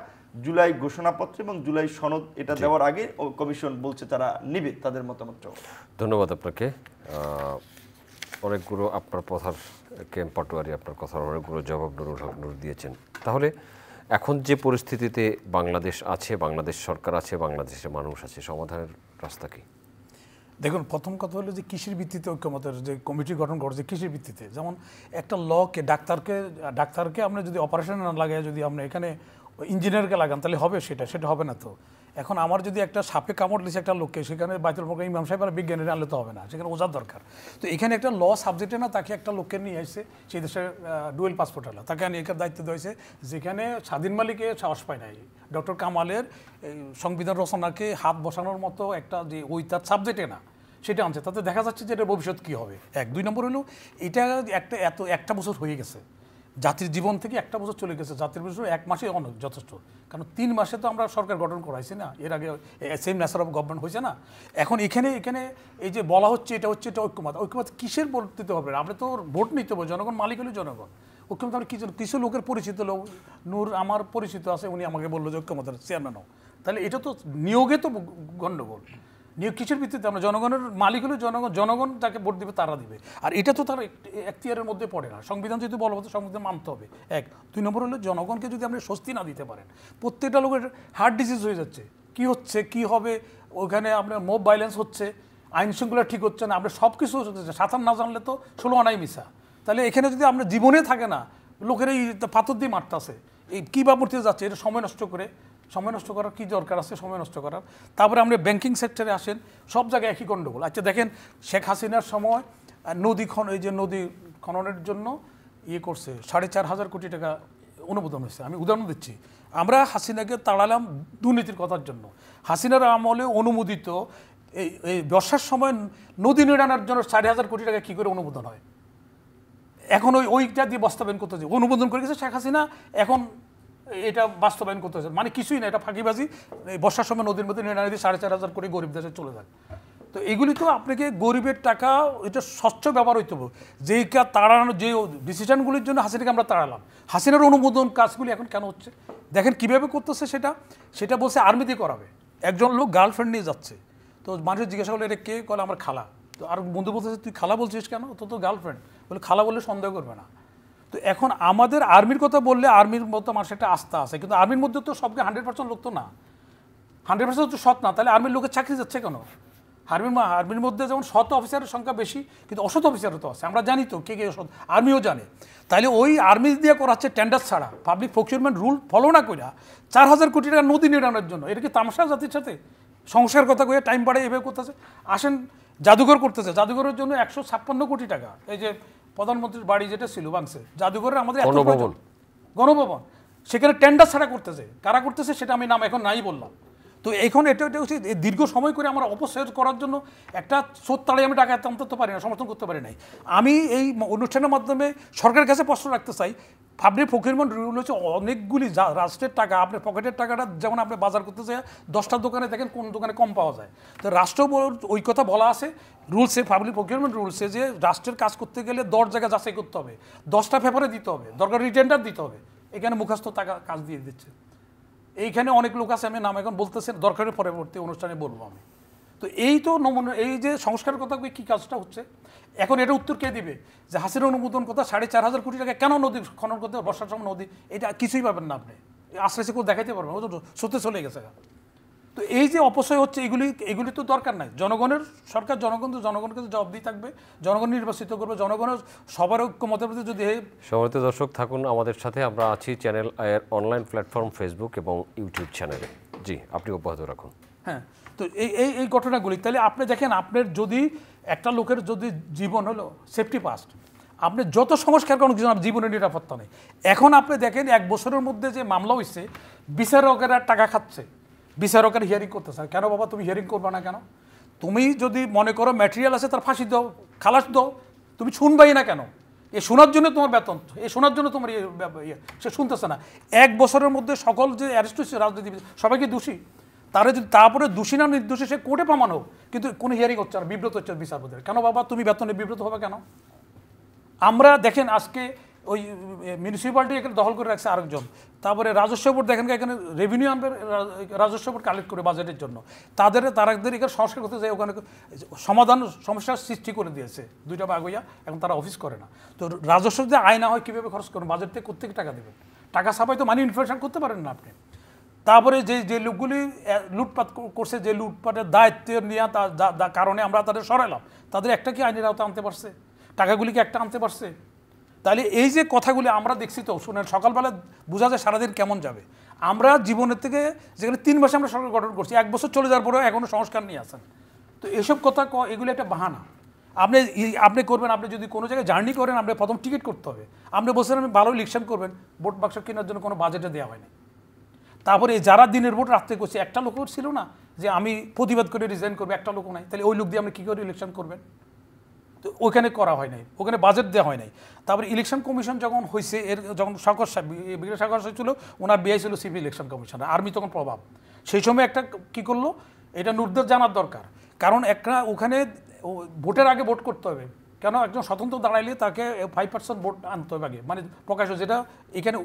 জুলাই ঘোষণাপত্র এবং জুলাই সনদ এটা দেওয়ার আগে কমিশন বলছে তারা নিবে তাদের মতামত। ধন্যবাদ আপনাকে। অনেকগুলো আপনার কথার পাটোয়ারি, আপনার কথার অনেকগুলো জবাব নুরুল দিয়েছেন। তাহলে এখন যে পরিস্থিতিতে বাংলাদেশ আছে, বাংলাদেশ সরকার আছে, বাংলাদেশের মানুষ আছে, সমাধানের রাস্তা কি? দেখুন প্রথম কথা হলো যে কৃষির ভিত্তিতে ঐক্যমতের যে কমিটি গঠন করছে কৃষির ভিত্তিতে, যেমন একটা লকে ডাক্তারকে আপনি যদি অপারেশন না লাগায় যদি আপনি এখানে ইঞ্জিনিয়ারকে লাগান তাহলে হবে সেটা হবে না। তো এখন আমার যদি একটা সাপে কামড় দিচ্ছে একটা লোককে, সেখানে বাইতুল মুকাররম ইমাম সাহেব আর বিজ্ঞানীরা আনলে তো হবে না, সেখানে ওজার দরকার। তো এখানে একটা ল সাবজেক্টে না, তাকে একটা লোককে নিয়ে আসছে সেই দেশের ডুয়েল পাসপোর্ট হলো, তাকে আনি এখানে দায়িত্ব দেওয়া হয়েছে, যেখানে স্বাধীন মালিকে সাহস পায় নাই ডক্টর কামালের সংবিধান রচনাকে হাত বসানোর মতো একটা যে ওই তার সাবজেক্টে না সেটা আনছে। তাতে দেখা যাচ্ছে যে এটার ভবিষ্যৎ কী হবে। 2 নম্বর হলো এটা একটা বছর হয়ে গেছে, জাতির জীবন থেকে একটা বছর চলে গেছে, জাতির বছর 1 মাসে অনেক যথেষ্ট, কারণ 3 মাসে তো আমরা সরকার গঠন করাইছি না, এর আগে সেম ন্যাচার অফ গভর্নমেন্ট হয়েছে না। এখন এখানে এই যে বলা হচ্ছে এটা ঐক্যমত কিসের দিতে হবে? আমরা তো ভোট নিতে হবে, জনগণ মালিক হলো জনগণ। ঐক্যমত আমরা কিছু লোকের পরিচিত লোক, নূর আমার পরিচিত আছে, উনি আমাকে বললো যে ঐক্যমতের চেয়ারম্যান হোক, তাহলে এটা তো নিয়োগে তো গণ্ডগোল। নিয়োগ কিসের ভিত্তিতে? আমরা জনগণের মালিক হলে জনগণ যাকে ভোট দিবে তারা দিবে, আর এটা তো তার এখতিয়ারের মধ্যে পড়ে না। সংবিধান যদি বলবো তো সংবিধান মানতে হবে 1। 2 নম্বর হলো জনগণকে যদি আপনি স্বস্তি না দিতে পারেন, প্রত্যেকটা লোকের হার্ট ডিজিজ হয়ে যাচ্ছে, কি হবে ওখানে আপনার মোব ভাইলেন্স হচ্ছে, আইন শৃঙ্খলা ঠিক হচ্ছে না, আপনি সব কিছু হচ্ছে, সাঁতার না জানলে তো 16 আনাই মিশা। তাহলে এখানে যদি আপনার জীবনে থাকে না, লোকের এই পাথর দিয়ে মারতেছে, এই কী বা মূর্তিতে যাচ্ছে, এটা সময় নষ্ট করার কী দরকার আছে? সময় নষ্ট করার। তারপরে আপনি ব্যাংকিং সেক্টরে আসেন, সব জায়গায় একই গণ্ডগোল। আচ্ছা দেখেন, শেখ হাসিনার সময় নদী খননের জন্য করছে 4.5 কোটি টাকা অনুমোদন হয়েছে। আমি উদাহরণ দিচ্ছি, আমরা হাসিনাকে তাড়ালাম দুর্নীতির কথার জন্য। হাসিনার আমলে অনুমোদিত এই বর্ষার সময় নদী নির্মাণের জন্য 4.5 কোটি টাকা কী করে অনুমোদন হয়? এখন ওইটা দিয়ে বাস্তবায়ন করতে অনুমোদন করে গেছে শেখ হাসিনা, এখন এটা বাস্তবায়ন করতে হচ্ছে, মানে কিছুই না, এটা ফাঁকিবাজি। এই বর্ষার সময় নদীর মধ্যে নিয়ে দিয়ে 4.5 কোটি গরিব দেশে চলে যায়। তো এগুলি তো আপনাকে গরিবের টাকা, এটা স্বচ্ছ ব্যবহার হইতে হবে। যেই তাড়ানো যে ডিসিশনগুলির জন্য হাসিনাকে আমরা তাড়ালাম, হাসিনার অনুমোদন কাজগুলি এখন কেন হচ্ছে দেখেন কীভাবে করতেছে। সেটা বলছে আর্মি দিয়ে করাবে। একজন লোক গার্লফ্রেন্ড নিয়ে যাচ্ছে, তো মানুষ জিজ্ঞাসা করলে এটা কে? বলে আমার খালা। তো আর বন্ধু বলতেছে তুই খালা বলছিস কেন? তো গার্লফ্রেন্ড। বলে খালা বললে সন্দেহ করবে না। তো এখন আমাদের আর্মির কথা বললে আর্মির মতো মানুষের একটা আস্থা আছে, কিন্তু আর্মির মধ্যে তো সবকে 100% লোক তো না, 100% তো সৎ না, তাহলে আর্মির লোকের চাকরি যাচ্ছে কেন? আর্মির মধ্যে যেমন সৎ অফিসারের সংখ্যা বেশি, কিন্তু অসৎ অফিসারও তো আছে, আমরা জানি তো কে সৎ, আর্মিও জানে। তাহলে ওই আর্মি দিয়ে করাচ্ছে টেন্ডার ছাড়া, পাবলিক প্রকিউরমেন্ট রুল ফলো না করে 4,000 কোটি টাকা নদী নির্মাণের জন্য। এটা কি তামাশা জাতির সাথে? সংস্কার কথা কয়ে টাইম বাড়ে এভাবে করতেছে। আসেন জাদুঘর করতেছে, জাদুঘরের জন্য 156 কোটি টাকা, এই যে প্রধানমন্ত্রীর বাড়ি যেটা ছিল বাংছে, জাদুঘরের আমাদের গণভবন, সেখানে টেন্ডার ছাড়া করতেছে। কারা করতেছে সেটা আমি নাম এখন নাই বললাম। তো এখন এটা হচ্ছে দীর্ঘ সময় করে আমরা অপচয় করার জন্য একটা স্রোত তাড়াই আমি টাকা আনতে পারি না, সমর্থন করতে পারি নাই। আমি এই অনুষ্ঠানের মাধ্যমে সরকারের কাছে প্রশ্ন রাখতে চাই, পাবলিক প্রকিউরমেন্ট রুল হচ্ছে অনেকগুলি রাষ্ট্রের টাকা, আপনার পকেটের টাকাটা যেমন আপনি বাজার করতে চাই 10টা দোকানে দেখেন কোন দোকানে কম পাওয়া যায়। তো রাষ্ট্র ওই কথা বলা আছে রুলসে, পাবলিক প্রকিউরমেন্ট রুলসে, যে রাষ্ট্রের কাজ করতে গেলে 10 জায়গায় যাচাই করতে হবে, 10টা পেপারে দিতে হবে, দরকার রিটেন্ডার দিতে হবে। এখানে মুখস্থ টাকা কাজ দিয়ে দিচ্ছে। এইখানে অনেক লোক আছে, আমি নাম এখন বলতেছেন, দরকারের পরবর্তী অনুষ্ঠানে বলবো আমি। তো এই তো নমুনা, এই যে সংস্কারের কথা কী কাজটা হচ্ছে, এখন এটা উত্তর কে দিবে? যে হাসিনা অনুমোদন কথা 4.5 কোটি টাকা কেন নদী খনন করতে, বর্ষার সময় নদী, এটা কিছুই পাবেন না আপনি, আস্তে আস্তে করে দেখাইতে পারবেন, ও তো সত্যি চলে গেছে। তো এই যে অপচয় হচ্ছে, এগুলি তো দরকার নাই। জনগণের সরকার, জনগণকে জবাব দিয়ে থাকবে, জনগণ নির্বাচিত করবে, জনগণের সবার ঐক্যমতের প্রতি যদি। সম্মানিত দর্শক, থাকুন আমাদের সাথে, আমরা আছি চ্যানেল আয়ের অনলাইন প্ল্যাটফর্ম ফেসবুক এবং ইউটিউব চ্যানেলে। জি, আপনি অব্যাহত রাখুন। হ্যাঁ, তো এই ঘটনাগুলি তাহলে আপনি দেখেন, আপনার যদি একটা লোকের যদি জীবন হলো সেফটি ফার্স্ট, আপনি যত সংস্কার করেন কিছু জীবনের নিরাপত্তা নেই। এখন আপনি দেখেন 1 বছরের মধ্যে যে মামলা হয়েছে, বিচারকেরা টাকা খাচ্ছে, বিচারকের হিয়ারিং করতে চায়। কেন বাবা তুমি হিয়ারিং করবে না কেন? তুমি যদি মনে করো ম্যাটেরিয়াল আছে তার ফাঁসি দাও, খালাস দাও, তুমি শুনবাই না কেন? এ শোনার জন্য তোমার বেতন, এ শোনার জন্য তোমার সে শুনতেছে না। 1 বছরের মধ্যে সকল যে অ্যারেস্ট হচ্ছে রাজনীতিবিদ সবাইকে দোষী, তারা যদি তারপরে দোষী না নির্দোষী সে কোর্টে প্রমাণ হোক, কিন্তু কোনো হিয়ারিং হচ্ছে না, বিব্রত হচ্ছে বিচারপতির। কেন বাবা তুমি বেতনে বিব্রত হবে কেন? আমরা দেখেন আজকে ওই মিউনিসিপ্যালিটি এখানে দখল করে রাখছে আরেকজন, তারপরে রাজস্ব বোর্ড দেখেন এখানে রেভিনিউ আনবে, রাজস্ব বোর্ড কালেক্ট করে বাজেটের জন্য, তাদের এখানে সংস্কার করতে যায়, ওখানে সমস্যার সৃষ্টি করে দিয়েছে 2টা ভাগ হইয়া, এখন তারা অফিস করে না। তো রাজস্ব যে আয় না হয় কীভাবে খরচ করুন, বাজেট থেকে কোথেকে টাকা দেবেন? টাকা ছাপাই তো মানি ইনফ্লেশন করতে পারেন না আপনি। তারপরে যে লোকগুলি লুটপাট করছে, যে লুটপাটের দায়িত্ব নেওয়া কারণে আমরা তাদের সরাইলাম, তাদের একটা কি আইনের আওতা আনতে পারছে? টাকাগুলিকে একটা আনতে পারছে? তাহলে এই যে কথাগুলি আমরা দেখছি, তো শুনেন সকালবেলা বোঝা যায় সারাদিন কেমন যাবে। আমরা জীবনের থেকে যেখানে 3 মাসে আমরা সরকার গঠন করছি, 1 বছর চলে যাওয়ার পরেও এখনও সংস্কার নিয়ে আসেন। তো এসব কথা এগুলো একটা বাহানা। আপনি করবেন, আপনি যদি কোনো জায়গায় জার্নি করেন, আপনি প্রথম টিকিট করতে হবে। আপনি বলছেন আমি ভালো ইলেকশন করবেন, ভোট বাক্স কেনার জন্য কোনো বাজেটে দেওয়া হয়নি। তারপরে যারা দিনের ভোট রাত্রে করছে, একটা লোকও ছিল না যে আমি প্রতিবাদ করে রিজাইন করবো, একটা লোকও নাই। তাহলে ওই লোক দিয়ে আপনি কী করে ইলেকশন করবেন? তো ওখানে করা হয় নাই, ওখানে বাজেট দেওয়া হয় নাই। তারপরে ইলেকশন কমিশন যখন হয়েছে, যখন সাগর সাহেব ছিল, ওনার বিআই ছিল সিভিল ইলেকশন কমিশন, আর্মি তখন প্রভাব। সেই সময় একটা কি করলো, এটা নুরদের জানার দরকার। কারণ একটা ওখানে ভোটের আগে ভোট করতে হবে, কেন একজন স্বতন্ত্র দাঁড়াইলে তাকে 5% ভোট আনতে হবে আগে, মানে প্রকাশ্য, যেটা এখানে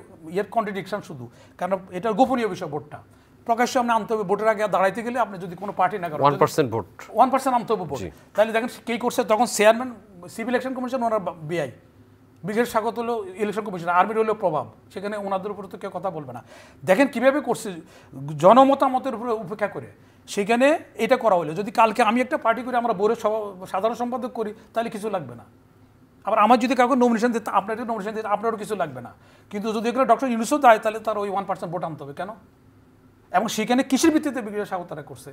কন্ট্রাডিকশন শুধু, কারণ এটা গোপনীয় বিষয়। ভোটটা প্রকাশ্যে আপনি আনতে হবে ভোটের আগে। দাঁড়াইতে গেলে আপনি যদি কোনো পার্টি না করেন, 1% ভোট, 1% আনতে হবে ভোট। তাহলে দেখেন কে করছে তখন, চেয়ারম্যান সিভিল ইলেকশন কমিশন ওনার বিআই, ব্রিগেড স্বাগত হলো ইলেকশন কমিশন, আর্মির হলো প্রভাব, সেখানে ওনাদের উপরে তো কেউ কথা বলবে না। দেখেন কীভাবে করছে, জনমতামতের উপরে উপেক্ষা করে সেখানে এটা করা হলো। যদি কালকে আমি একটা পার্টি করে আমরা বোর্ডের সাধারণ সম্পাদক করি, তাহলে কিছু লাগবে না। আবার আমার যদি কাউকে নমিনেশন দিতে, আপনাদের নমিনেশন দিতে আপনারও কিছু লাগবে না। কিন্তু যদি এগুলো ডক্টর ইউনুসও দেয়, তাহলে তার ওই 1% ভোট আনতে হবে। কেন? এবং সেখানে কিসের ভিত্তিতে ব্রিগেড স্বাগত তারা করছে?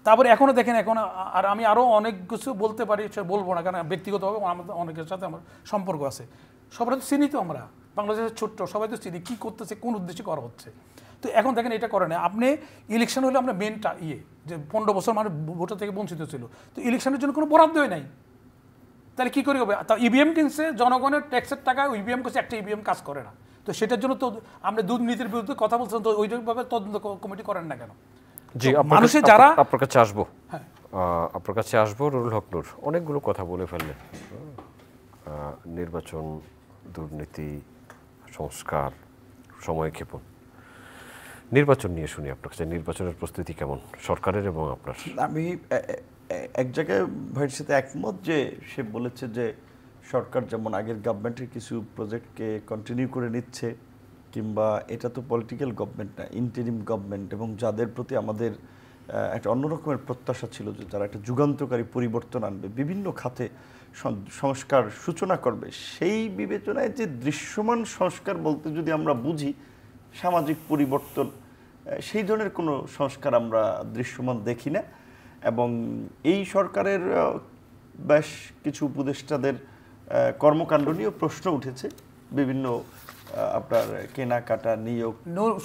তারপরে এখনও দেখেন, এখন আর আমি আরও অনেক কিছু বলতে পারি, সে বলবো না, কারণ ব্যক্তিগতভাবে আমাদের অনেকের সাথে আমার সম্পর্ক আছে। সবাই তো চিনি, তো আমরা বাংলাদেশের ছোট্ট, সবাই তো চিনি কী করতেছে, কোন উদ্দেশ্যে করা হচ্ছে। তো এখন দেখেন এটা করে না। আপনি ইলেকশন হলে আমরা মেনটা যে 15 বছর মানুষ ভোটার থেকে বঞ্চিত ছিল, তো ইলেকশনের জন্য কোনো বরাদ্দই নাই। তাহলে কী করে হবে? তা ইভিএম কিনছে, জনগণের ট্যাক্সের টাকায় ইভিএম করছে, একটা ইভিএম কাজ করে না। তো সেটার জন্য তো আপনি দুর্নীতির বিরুদ্ধে কথা বলছেন, তো ওইভাবে তদন্ত কমিটি করেন না কেন? জি, মানুষের যারা আপনার কাছে আসবো, আপনার কাছে আসবো। নুরুল হক নূর অনেকগুলো কথা বলে ফেললেন, নির্বাচন, দুর্নীতি, সংস্কার, সময়ক্ষেপণ। নির্বাচন নিয়ে শুনি আপনার কাছে, নির্বাচনের প্রস্তুতি কেমন সরকারের এবং আপনার? আমি এক জায়গায় ভাইয়ের সাথে একমত, যে সে বলেছে যে সরকার যেমন আগের গভর্নমেন্টের কিছু প্রজেক্টকে কন্টিনিউ করে নিচ্ছে, কিংবা এটা তো পলিটিক্যাল গভর্নমেন্ট না, ইন্টারিম গভর্নমেন্ট, এবং যাদের প্রতি আমাদের একটা অন্যরকমের প্রত্যাশা ছিল যে তারা একটা যুগান্তকারী পরিবর্তন আনবে, বিভিন্ন খাতে সংস্কার সূচনা করবে, সেই বিবেচনায় যে দৃশ্যমান সংস্কার বলতে যদি আমরা বুঝি সামাজিক পরিবর্তন, সেই ধরনের কোনো সংস্কার আমরা দৃশ্যমান দেখি না। এবং এই সরকারের বেশ কিছু উপদেষ্টাদের কর্মকাণ্ড নিয়েও প্রশ্ন উঠেছে, বিভিন্ন আপনার কেনাকাটা, নিয়োগ।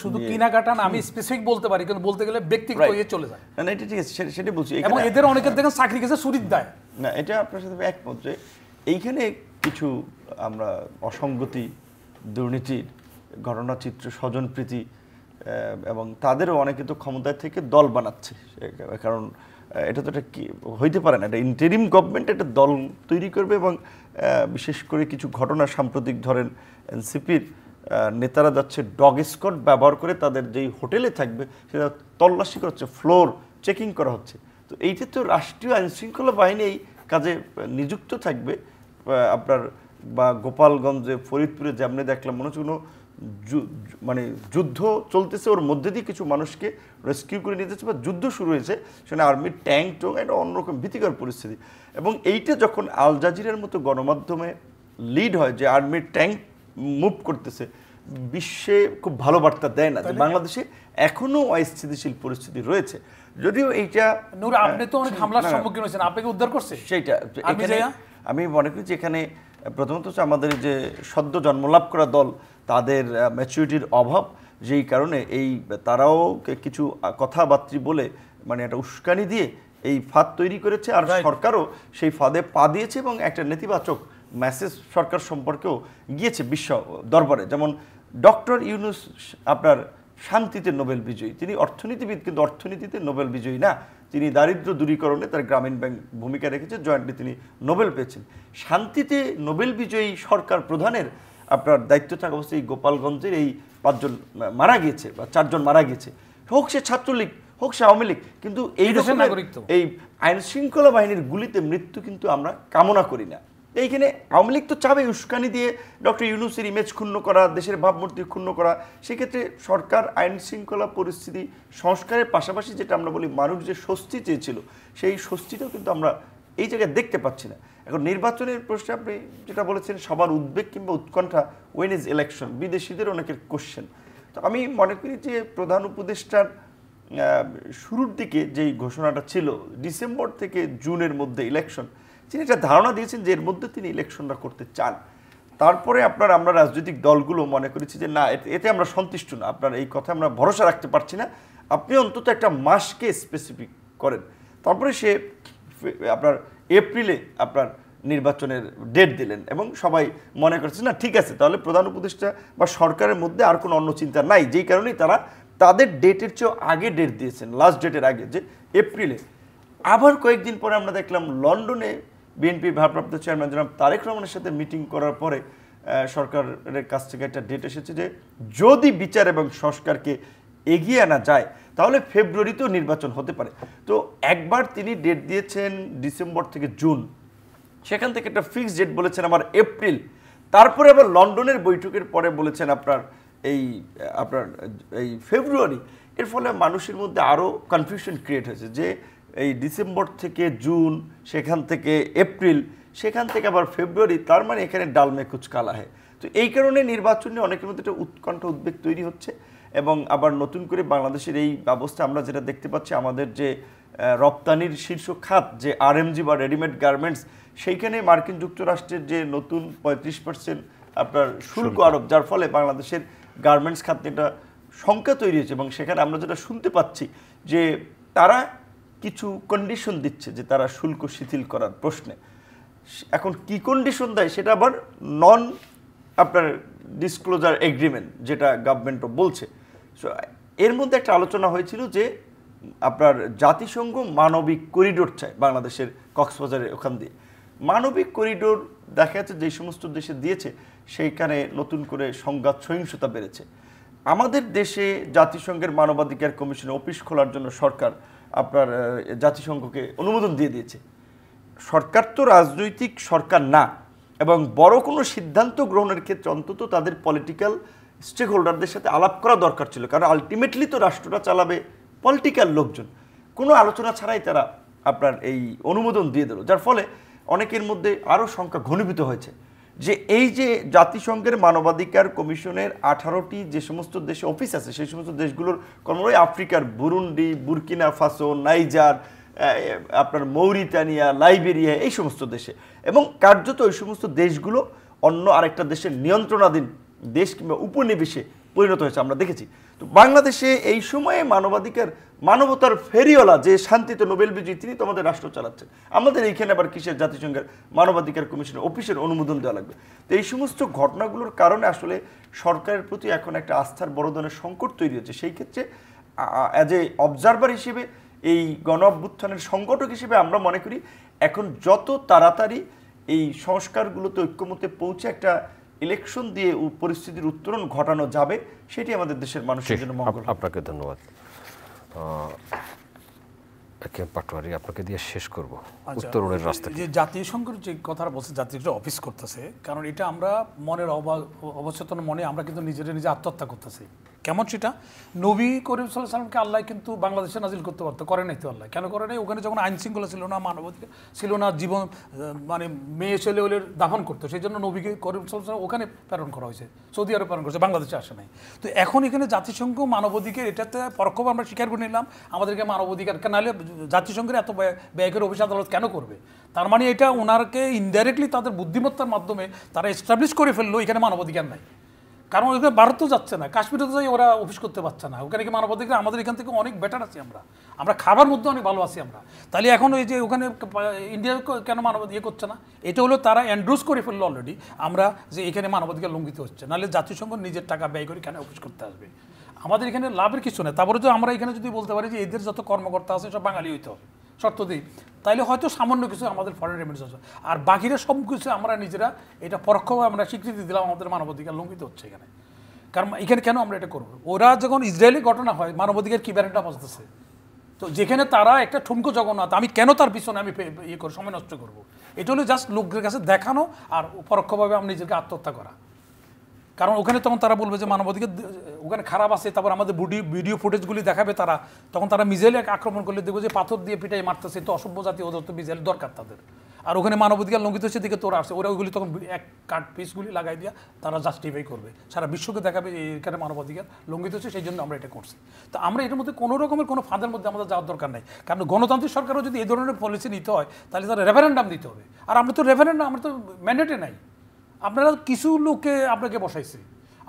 শুধু কেনাকাটা না, আমি স্পেসিফিক বলতে পারি, কিন্তু বলতে গেলে ব্যক্তিগত হয়ে চলে যায় না, এটা ঠিক আছে, সেটা বলছি। এবং এদের অনেকের দেখেন চাকরি গেছে চুরির দায়। না, এটা আপনার সাথে একমত যে এইখানে কিছু আমরা অসঙ্গতি, দুর্নীতির ঘটনাচিত্র, স্বজনপ্রীতি, এবং তাদেরও অনেকে তো ক্ষমতায় থেকে দল বানাচ্ছে। কারণ এটা তো একটা কি হইতে পারে না, এটা ইন্টারিম গভর্নমেন্ট একটা দল তৈরি করবে, এবং বিশেষ করে কিছু ঘটনা সাম্প্রতিক ধরেন এনসিপির নেতারা যাচ্ছে ডগ স্কোয়াড ব্যবহার করে তাদের যেই হোটেলে থাকবে সেটা তল্লাশি করা হচ্ছে, ফ্লোর চেকিং করা হচ্ছে। তো এইটা তো রাষ্ট্রীয় আইনশৃঙ্খলা বাহিনী এই কাজে নিযুক্ত থাকবে। আপনার বা গোপালগঞ্জে, ফরিদপুরে যেমনি দেখলাম, মনে হচ্ছে কোনো মানে যুদ্ধ চলতেছে, ওর মধ্যে দিয়ে কিছু মানুষকে রেস্কিউ করে নিতে হচ্ছে, বা যুদ্ধ শুরু হয়েছে, সেখানে আর্মির ট্যাঙ্ক টোঙ্ক, একটা অন্যরকম ভীতিকর পরিস্থিতি। এবং এইটা যখন আল জাজিরার মতো গণমাধ্যমে লিড হয় যে আর্মির ট্যাঙ্ক মুভ করতেছে, বিশ্বে খুব ভালো বার্তা দেয় না যে বাংলাদেশে এখনো অস্থিতিশীল পরিস্থিতি রয়েছে। যদিও এইটা নূর, আপনি তো অনেক হামলার সম্মুখীন হয়েছেন, আপনাকে উদ্ধার করছে সেইটা। আমি মনে করি যে এখানে প্রথমত হচ্ছে আমাদের যে সদ্য জন্মলাভ করা দল, তাদের ম্যাচুরিটির অভাব, যেই কারণে তারাও কিছু কথাবার্তা বলে মানে একটা উস্কানি দিয়ে এই ফাঁদ তৈরি করেছে, আর সরকারও সেই ফাঁদে পা দিয়েছে, এবং একটা নেতিবাচক মেসেজ সরকার সম্পর্কেও গিয়েছে বিশ্ব দরবারে। যেমন ডক্টর ইউনুস আপনার শান্তিতে নোবেল বিজয়ী, তিনি অর্থনীতিবিদ, কিন্তু অর্থনীতিতে নোবেল বিজয়ী না, তিনি দারিদ্র্য দূরীকরণে তার গ্রামীণ ব্যাংক ভূমিকা রেখেছে, জয়েন্টলি তিনি নোবেল পেয়েছেন। শান্তিতে নোবেল বিজয়ী সরকার প্রধানের আপনার দায়িত্ব থাকা অবস্থায় গোপালগঞ্জের এই 5 জন মারা গিয়েছে, বা 4 জন মারা গিয়েছে, হোক সে ছাত্রলীগ, হোক সে আওয়ামী লীগ, কিন্তু এই আইন শৃঙ্খলা বাহিনীর গুলিতে মৃত্যু কিন্তু আমরা কামনা করি না। এইখানে আওয়ামী লীগ তো চাবে উস্কানি দিয়ে ডক্টর ইউনূসের ইমেজ ক্ষুণ্ণ করা, দেশের ভাবমূর্তি ক্ষুণ্ণ করা। সেক্ষেত্রে সরকার আইন শৃঙ্খলা পরিস্থিতি সংস্কারের পাশাপাশি যেটা আমরা বলি মানুষ যে স্বস্তি চেয়েছিল, সেই স্বস্তিটাও কিন্তু আমরা এই জায়গায় দেখতে পাচ্ছি না। এখন নির্বাচনের প্রশ্নে আপনি যেটা বলেছেন, সবার উদ্বেগ কিংবা উৎকণ্ঠা, ওয়েন ইজ ইলেকশন, বিদেশিদের অনেকের কোশ্চেন। তো আমি মনে করি যে প্রধান উপদেষ্টার শুরুর দিকে যেই ঘোষণাটা ছিল ডিসেম্বর থেকে জুনের মধ্যে ইলেকশন, তিনি একটা ধারণা দিয়েছেন যে এর মধ্যে তিনি ইলেকশনটা করতে চান। তারপরে আমরা রাজনৈতিক দলগুলো মনে করেছি যে না, এতে আমরা সন্তুষ্ট না, আপনার এই কথা আমরা ভরসা রাখতে পারছি না, আপনি অন্তত একটা মাসকে স্পেসিফিক করেন। তারপরে সে আপনার এপ্রিলে আপনার নির্বাচনের ডেট দিলেন এবং সবাই মনে করছে না ঠিক আছে, তাহলে প্রধান উপদেষ্টা বা সরকারের মধ্যে আর কোনো অন্য চিন্তা নাই, যেই কারণেই তারা তাদের ডেটের চেয়েও আগে ডেট দিয়েছেন, লাস্ট ডেটের আগে, যে এপ্রিলে। আবার কয়েকদিন পরে আমরা দেখলাম লন্ডনে বিএনপির ভারপ্রাপ্ত চেয়ারম্যান জনাব তারেক রহমানের সাথে মিটিং করার পরে সরকারের কাছ থেকে একটা ডেট এসেছে যে যদি বিচার এবং সংস্কারকে এগিয়ে আনা যায় তাহলে ফেব্রুয়ারিতেও নির্বাচন হতে পারে। তো একবার তিনি ডেট দিয়েছেন ডিসেম্বর থেকে জুন, সেখান থেকে একটা ফিক্সড ডেট বলেছেন আমার এপ্রিল, তারপরে আবার লন্ডনের বৈঠকের পরে বলেছেন আপনার এই ফেব্রুয়ারি। এর ফলে মানুষের মধ্যে আরও কনফিউশন ক্রিয়েট হয়েছে যে এই ডিসেম্বর থেকে জুন, সেখান থেকে এপ্রিল, সেখান থেকে আবার ফেব্রুয়ারি, তার মানে এখানে ডালমে কুচ কালা হয়। তো এই কারণে নির্বাচন নিয়ে অনেকের মধ্যে একটা উৎকণ্ঠা, উদ্বেগ তৈরি হচ্ছে। এবং আবার নতুন করে বাংলাদেশের এই ব্যবস্থা আমরা যেটা দেখতে পাচ্ছি, আমাদের যে রপ্তানির শীর্ষ খাত যে আরএমজি বা রেডিমেড গার্মেন্টস, সেইখানে মার্কিন যুক্তরাষ্ট্রের যে নতুন 35% আপনার শুল্ক আরোপ, যার ফলে বাংলাদেশের গার্মেন্টস খাতে একটা শঙ্কা তৈরি হয়েছে। এবং সেখানে আমরা যেটা শুনতে পাচ্ছি যে তারা কিছু কন্ডিশন দিচ্ছে যে তারা শুল্ক শিথিল করার প্রশ্নে। এখন কি কন্ডিশন দেয় সেটা আবার নন আপনার ডিসক্লোজার এগ্রিমেন্ট, যেটা গভর্নমেন্টও বলছে। সো এর মধ্যে একটা আলোচনা হয়েছিল যে আপনার জাতিসংঘ মানবিক করিডোর চায় বাংলাদেশের কক্সবাজারের ওখান দিয়ে। মানবিক করিডোর দেখা যাচ্ছে যে সমস্ত দেশে দিয়েছে, সেইখানে নতুন করে সংঘাত সহিংসতা বেড়েছে। আমাদের দেশে জাতিসংঘের মানবাধিকার কমিশনে অফিস খোলার জন্য সরকার আপনার জাতিসংঘকে অনুমোদন দিয়ে দিয়েছে। সরকার তো রাজনৈতিক সরকার না, এবং বড় কোনো সিদ্ধান্ত গ্রহণের ক্ষেত্রে অন্তত তাদের পলিটিক্যাল স্টেক হোল্ডারদের সাথে আলাপ করা দরকার ছিল, কারণ আলটিমেটলি তো রাষ্ট্রটা চালাবে পলিটিক্যাল লোকজন। কোনো আলোচনা ছাড়াই তারা আপনার এই অনুমোদন দিয়ে দিল, যার ফলে অনেকের মধ্যে আরও সংখ্যা ঘনীভূত হয়েছে যে এই যে জাতিসংঘের মানবাধিকার কমিশনের 18টি যে সমস্ত দেশে অফিস আছে, সেই সমস্ত দেশগুলোর কর্মরত আফ্রিকার বুরুন্ডি, বুরকিনা ফাসো, নাইজার, আপনার মৌরিতানিয়া, লাইবেরিয়া, এই সমস্ত দেশে, এবং কার্যত ওই সমস্ত দেশগুলো অন্য আরেকটা দেশের নিয়ন্ত্রণাধীন দেশ কিংবা উপনিবেশে পরিণত হয়েছে আমরা দেখেছি। তো বাংলাদেশে এই সময়ে মানবতার ফেরিওয়ালা যে শান্তিতে নোবেল বিজয়ী, তিনি তো আমাদের রাষ্ট্র চালাচ্ছেন। আমাদের এইখানে আবার কিসের জাতিসংঘের মানবাধিকার কমিশনের অফিসের অনুমোদন দেওয়া লাগবে? তো এই সমস্ত ঘটনাগুলোর কারণে আসলে সরকারের প্রতি এখন একটা আস্থার বড় ধরনের সংকট তৈরি হচ্ছে। সেই ক্ষেত্রে অ্যাজ এ অবজারভার হিসেবে, এই গণ অভ্যুত্থানের সংগঠক হিসেবে আমরা মনে করি এখন যত তাড়াতাড়ি এই সংস্কারগুলোতে ঐক্যমতে পৌঁছে একটা ইলেকশন দিয়ে পরিস্থিতির উত্তরণ ঘটানো যাবে, সেটি আমাদের দেশের মানুষের জন্য মঙ্গল। আপনাকে ধন্যবাদ। পাটোয়ারি, আপনাকে দিয়ে শেষ করব উত্তরণের রাস্তা। যে জাতিসংঘের যে কথাটা বলছে, জাতিসংঘ অফিস করতেছে, কারণ এটা আমরা মনের অবচেতন মনে আমরা কিন্তু নিজে আত্মহত্যা করতেছি। কেমন সেটা? নবী করিম সাল্লাল্লাহু আলাইহি ওয়াসাল্লামকে আল্লাহ কিন্তু বাংলাদেশে নাজিল করতে পারতো, করে নাই তো আল্লাহ। কেন করে নাই? ওখানে যখন আইন শৃঙ্খলা ছিল না, মানবাধিকার ছিল না, জীবন মানে মেয়ে ছেলে হলে দাফন করতো, সেই জন্য নবীকে করিম সাল্লাল্লাহু আলাইহি ওয়াসাল্লাম ওখানে প্রেরণ করা হয়েছে, সৌদি আরব প্রেরণ করেছে, বাংলাদেশে আসে নাই। তো এখন এখানে জাতিসংঘ মানবাধিকার এটাতে পরোক্ষভাবে আমরা স্বীকার করে নিলাম আমাদেরকে মানবাধিকার, নাহলে জাতিসংঘের এত ব্যয় করে অফিস আদালত কেন করবে? তার মানে এটা ওনারকে ইনডাইরেক্টলি তাদের বুদ্ধিমত্তার মাধ্যমে তারা এস্টাবলিশ করে ফেললো এখানে মানবাধিকার নাই। কারণ ওখানে ভারতও যাচ্ছে না, কাশ্মীরে তো যাই ওরা অফিস করতে পারছে না, ওখানে কি মানবাধিকার? আমাদের এখান থেকে অনেক বেটার আছি আমরা খাবার মধ্যে অনেক ভালো আছি আমরা। তাহলে এখন ওই যে ওখানে ইন্ডিয়া কেন মানবাধিকার করছে না? এটা হলো তারা এন্ডোর্স করে ফেললো অলরেডি আমরা যে এখানে মানবাধিকার লঙ্ঘিত হচ্ছে। নাহলে জাতিসংঘ নিজের টাকা ব্যয় করে কেন অফিস করতে আসবে? আমাদের এখানে লাভের কিছু নেই। তারপরে তো আমরা এখানে যদি বলতে পারি যে এদের যত কর্মকর্তা আছে সব বাঙালি হইতে হবে, শর্ত দিই, তাইলে হয়তো সামান্য কিছু আমাদের ফরেন রেমিটেন্স আছে, আর বাকিরা সব কিছু আমরা নিজেরা এটা পরোক্ষভাবে আমরা স্বীকৃতি দিলাম আমাদের মানবাধিকার লঙ্ঘিত হচ্ছে এখানে। কারণ এখানে কেন আমরা এটা করবো? ওরা যখন ইসরায়েলি ঘটনা হয়, মানবাধিকার কি ব্যারেন্টটা বাঁচতেছে? তো যেখানে তারা একটা ঠুমকো জগন্নাথ, আমি কেন তার পিছনে আমি ইয়ে করে সময় নষ্ট করব? এটা হলো জাস্ট লোকের কাছে দেখানো আর পরোক্ষভাবে আমি নিজেকে আত্মহত্যা করা। কারণ ওখানে তখন তারা বলবে যে মানবাধিকার ওখানে খারাপ আছে, তারপর আমাদের ভিডিও ফুটেজগুলি দেখাবে তারা, তখন তারা মিসাইল আক্রমণ করলে দেখবো যে পাথর দিয়ে পিটাই মারতেছে, তো অসভ্য জাতি, ওদের তো মিসাইল দরকার তাদের। আর ওখানে মানবাধিকার লঙ্ঘিত হচ্ছে দিকে তোরা আসছে, ওরা ওইগুলি তখন এক কাট পিসগুলি লাগাই দিয়া তারা জাস্টিফাই করবে, সারা বিশ্বকে দেখাবে এখানে মানবাধিকার লঙ্ঘিত হচ্ছে, সেই জন্য আমরা এটা করছি। তো আমরা এটার মধ্যে কোনো রকমের কোনো ফাঁদের মধ্যে আমাদের যাওয়ার দরকার নাই। কারণ গণতান্ত্রিক সরকারও যদি এই ধরনের পলিসি নিতে হয় তাহলে তারা রেফারেন্ডাম দিতে হবে। আর আমরা তো রেফারেন্ডাম, আমরা তো ম্যান্ডেটে নাই, আপনারা কিছু লোককে আপনাকে বসাইছে।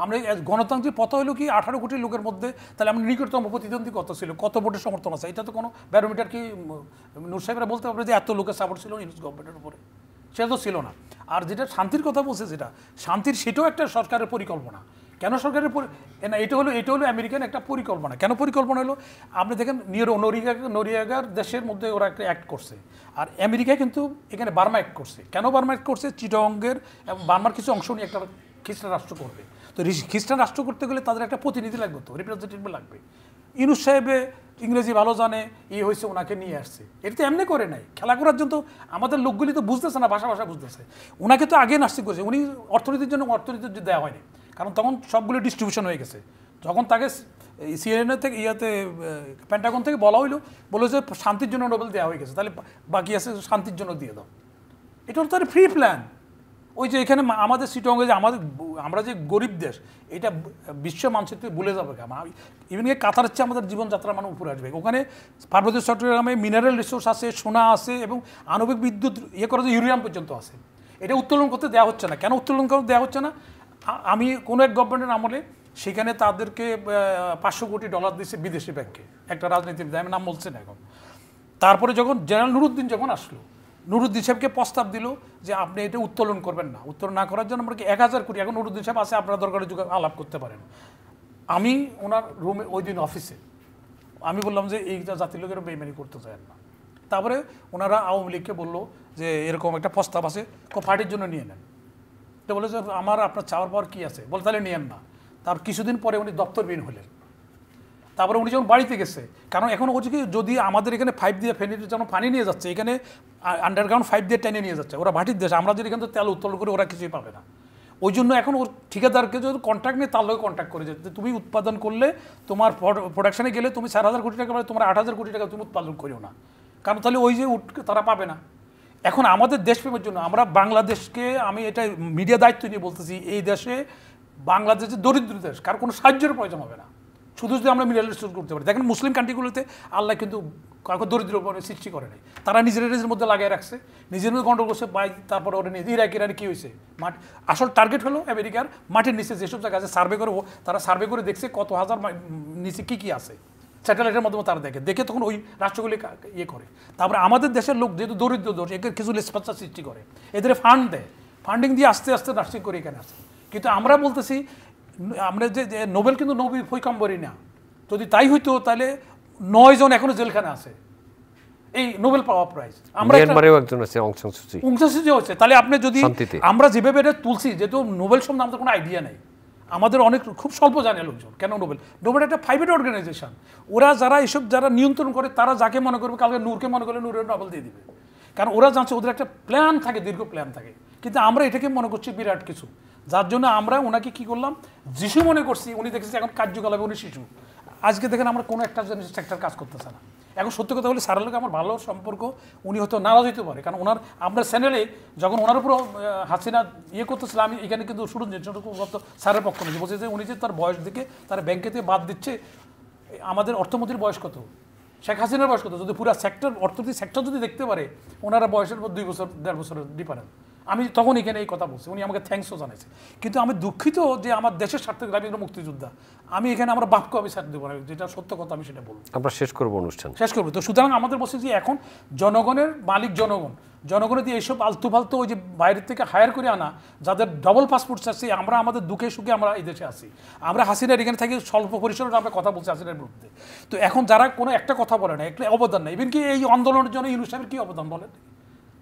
আমরা গণতান্ত্রিক পথ হলো কি 18 কোটি লোকের মধ্যে, তাহলে আমরা নিকটতম প্রতিদ্বন্দ্বী কত ছিল, কত ভোটের সমর্থন আছে, এটা তো কোনো ব্যারোমিটার কি নূর সাহেবরা বলতে পারবে যে এত লোকের সাপোর্ট ছিল ইউনুস গভর্নমেন্টের উপরে? সেটা তো ছিল না। আর যেটা শান্তির কথা বলছে, যেটা শান্তির, সেটাও একটা সরকারের পরিকল্পনা। কেন সরকারের না, এটা হলো আমেরিকান একটা পরিকল্পনা। কেন পরিকল্পনা হলো, আপনি দেখেন নরিয়াগার দেশের মধ্যে ওরা একটা অ্যাক্ট করছে, আর আমেরিকা কিন্তু এখানে বার্মা অ্যাক্ট করছে। কেন বার্মা অ্যাক্ট করছে? চিটাগংয়ের বার্মার কিছু অংশ নিয়ে একটা খ্রিস্টান রাষ্ট্র করবে। তো খ্রিস্টান রাষ্ট্র করতে গেলে তাদের একটা প্রতিনিধি লাগবে, তো রিপ্রেজেন্টেটিভ লাগবে। ইউনুস সাহেবে ইংরেজি ভালো জানে, হয়েছে ওনাকে নিয়ে আসছে। এটা তো এমনি করে নাই, খেলা করার জন্য। তো আমাদের লোকগুলি তো বুঝতেছে না, ভাষা বুঝতেছে। ওনাকে তো আগে নার্সিং করেছে, উনি অর্থনীতির জন্য দেওয়া হয়নি, কারণ তখন সবগুলো ডিস্ট্রিবিউশন হয়ে গেছে। যখন তাকে সিএনএ থেকে পেন্টাগন থেকে বলা হইলো, বলে যে শান্তির জন্য নোবেল দেওয়া হয়ে গেছে, তাহলে বাকি আছে শান্তির জন্য দিয়ে দাও। এটা হলো তার ফ্রি প্ল্যান। ওই যে এখানে আমাদের চিটাগংয়ে যে আমরা যে গরিব দেশ, এটা বিশ্ব মানচিত্রে ভুলে যাবে। ইভেন কাতার হচ্ছে আমাদের জীবনযাত্রা মানে উপরে আসবে। ওখানে পার্বত্য চট্টগ্রামে মিনারেল রিসোর্স আছে, সোনা আছে, এবং আণবিক বিদ্যুৎ করা যে ইউরেনিয়াম পর্যন্ত আছে। এটা উত্তোলন করতে দেওয়া হচ্ছে না। কেন উত্তোলন করতে দেওয়া হচ্ছে না? আমি কোনো এক গভর্নমেন্টের আমলে সেখানে তাদেরকে $500 কোটি দিচ্ছে বিদেশি ব্যাংকে, একটা রাজনীতিবিদ, আমি নাম বলছি না এখন। তারপরে যখন জেনারেল নুরুদ্দিন যখন আসলো, নুরুদ্দিন সাহেবকে প্রস্তাব দিল যে আপনি এটা উত্তোলন করবেন না। উত্তোলন না করার জন্য আমরা কি 1000 কোটি, এখন নুরুদ্দিন সাহেব আছে, আপনারা দরকারে যুগে আলাপ করতে পারেন। আমি ওনার রুমে ওই দিন অফিসে আমি বললাম যে এইটা জাতির লোকের বেইমানি করতে চায় না। তারপরে ওনারা আওয়ামী লীগকে বললো যে এরকম একটা প্রস্তাব আছে, পার্টির জন্য নিয়ে নেন। তো বলে যে আমার আপনার চাওয়ার পাওয়ার কী আছে, বলে তাহলে নিয়েন না। তার কিছুদিন পরে উনি দপ্তরবিহীন হলেন। তারপরে উনি যখন বাড়িতে গেছে, কারণ এখন হচ্ছে কি, যদি আমাদের এখানে 5 দিয়ে ফেনীতে যেমন পানি নিয়ে যাচ্ছে, এখানে আন্ডারগ্রাউন্ড 5 দিয়ে টেনে নিয়ে যাচ্ছে, ওরা ভাটির দেশ, আমরা যদি এখান থেকে তেল উত্তোলন করে ওরা কিছুই পাবে না। ওই জন্য এখন ওর ঠিকাদারকে যদি কন্ট্রাক্ট নিয়ে তার লোক কন্ট্রাক্ট করে যেতে, তুমি উৎপাদন করলে তোমার প্রোডাকশনে গেলে তুমি 4000 কোটি টাকা, তোমার 8000 কোটি টাকা তুমি উৎপাদন করিও না, কারণ তাহলে ওই যে তারা পাবে না। এখন আমাদের দেশপ্রেমের জন্য আমরা বাংলাদেশকে, আমি এটা মিডিয়া দায়িত্ব নিয়ে বলতেছি, এই দেশে বাংলাদেশের দরিদ্র দেশ, কার কোনো সাহায্যের প্রয়োজন হবে না, শুধু যদি আমরা মিনারেল রিসোর্স করতে পারি। দেখেন মুসলিম কান্ট্রিগুলোতে আল্লাহ কিন্তু কাউকে দরিদ্র সৃষ্টি করে নাই, তারা নিজের মধ্যে লাগিয়ে রাখছে, নিজের মধ্যে গন্ডগোল করছে। তারপরে ওরা ইরাকি কী হয়েছে, আসল টার্গেট হলো আমেরিকার মাটির নিচে যেসব জায়গা আছে সার্ভে করে, তারা সার্ভে করে দেখছে কত হাজার নিচে কী আছে, স্যাটেলাইটের মাধ্যমে তারা দেখে তখন ওই রাষ্ট্রগুলি করে। তারপরে আমাদের দেশের লোক যেহেতু দরিদ্র দোষ, এদের কিছু লেসপাচ্চা সৃষ্টি করে, এদের ফান্ড দেয়, ফান্ডিং দিয়ে আস্তে আস্তে নার্সিং করে এখানে আসে। কিন্তু আমরা বলতেছি, আমরা যে নোবেল কিন্তু নবী পয়গম্বরই না, যদি তাই হইতো তাহলে 9 জন এখনো জেলখানে আছে এই নোবেল পাওয়া প্রাইজ। আমরা একজন আছে অং সান সু চি হচ্ছে, তাহলে আপনি যদি আমরা যেভাবে এটা তুলছি, যেহেতু নোবেল সম্বন্ধে আমাদের কোনো আইডিয়া নেই, আমাদের অনেক খুব স্বল্প জানে লোকজন। কেন নোবেল একটা প্রাইভেট অর্গানাইজেশন, ওরা যারা এসব যারা নিয়ন্ত্রণ করে, তারা যাকে মনে করবে, কালকে নূরকে মনে করলে নূরের নোবেল দিয়ে দিবে, কারণ ওরা জানছে ওদের একটা প্ল্যান থাকে, দীর্ঘ প্ল্যান থাকে। কিন্তু আমরা এটাকে মনে করছি বিরাট কিছু, যার জন্য আমরা ওনাকে কি করলাম, যিশু মনে করছি। উনি দেখেছি এখন কার্যকলাপে উনি শিশু। আজকে দেখেন আমরা কোনো একটা সেক্টর কাজ করতেছে না। এখন সত্যি কথা বলি, স্যারের লোক আমার ভালো সম্পর্ক, উনি হয়তো নারাজ হইতে পারে, কারণ ওনার আপনার চ্যানেলে যখন ওনার উপর হাসিনা করতেছিল, আমি এখানে কিন্তু শুরু স্যারের পক্ষ নিয়েছি, বলছে যে উনি যে তার বয়স দেখে তার ব্যাংকে থেকে বাদ দিচ্ছে। আমাদের অর্থমন্ত্রীর বয়স কত, শেখ হাসিনার বয়স কত, যদি পুরো সেক্টর অর্থনীতি সেক্টর যদি দেখতে পারে, ওনারা বয়সের পর 2 বছর 1.5 বছরের ডিফারেন্স। আমি তখন এখানে এই কথা বলছি, উনি আমাকে থ্যাঙ্কসও জানাইছে। কিন্তু আমি দুঃখিত যে আমার দেশের স্বার্থে, আমি একটা মুক্তিযোদ্ধা, আমি এখানে আমার বাপকে আমি ছাড় দেবো না, যেটা সত্য কথা আমি সেটা বলবো। আমরা শেষ করবো অনুষ্ঠান, শেষ করবো। তো সুতরাং আমাদের বলছি যে এখন জনগণের মালিক জনগণের দিয়ে এইসব আলতু ফালতু ওই যে বাইরের থেকে হায়ার করে আনা, যাদের ডবল পাসপোর্ট আছে, আমরা আমাদের দুঃখে সুখে আমরা এই দেশে আসি। আমরা হাসিনার এখানে থাকি স্বল্প পরিসরে আমরা কথা বলছি হাসিনার বিরুদ্ধে। তো এখন যারা কোনো একটা কথা বলে না, একটা অবদান নেই, ইভেন কি এই আন্দোলনের জন্য ইউনুস সাহেবের কী অবদান বলেন?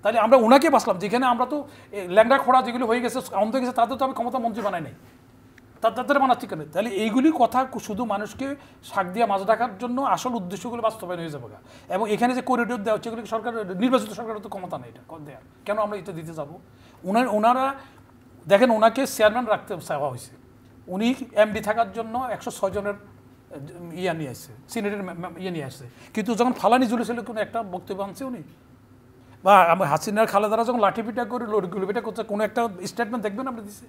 তাহলে আমরা ওনাকে বাঁচলাম, যেখানে আমরা তো ল্যাংড়া খোড়া যেগুলো হয়ে গেছে, অন্ত গেছে, তাদের তো আমি ক্ষমতা মন্ত্রী বানাই নাই। তাদের বানাচ্ছি কেন? তাহলে এইগুলি কথা শুধু মানুষকে শাক দিয়ে মাছ রাখার জন্য আসল উদ্দেশ্যগুলো বাস্তবায়ন হয়ে যাবে। এবং এখানে যে করিডোর দেওয়া হচ্ছে এগুলি সরকার, নির্বাচিত সরকারের তো ক্ষমতা নেই এটা দেওয়ার, কেন আমরা এটা দিতে যাবো? ওনারা দেখেন, ওনাকে চেয়ারম্যান রাখতে চাওয়া হয়েছে, উনি এমডি থাকার জন্য 106 জনের ইয়ে নিয়ে আসছে, সিনেটের ইয়ে নিয়ে আসছে, কিন্তু যখন ফালানি ঝুলেছিল কোনো একটা বক্তব্য আনছে উনি? বা হাসিনার খালেদারা যখন লাঠিপিটা করে লড়িপিটা করছে কোনো একটা স্টেটমেন্ট দেখবেন আপনি দিচ্ছে?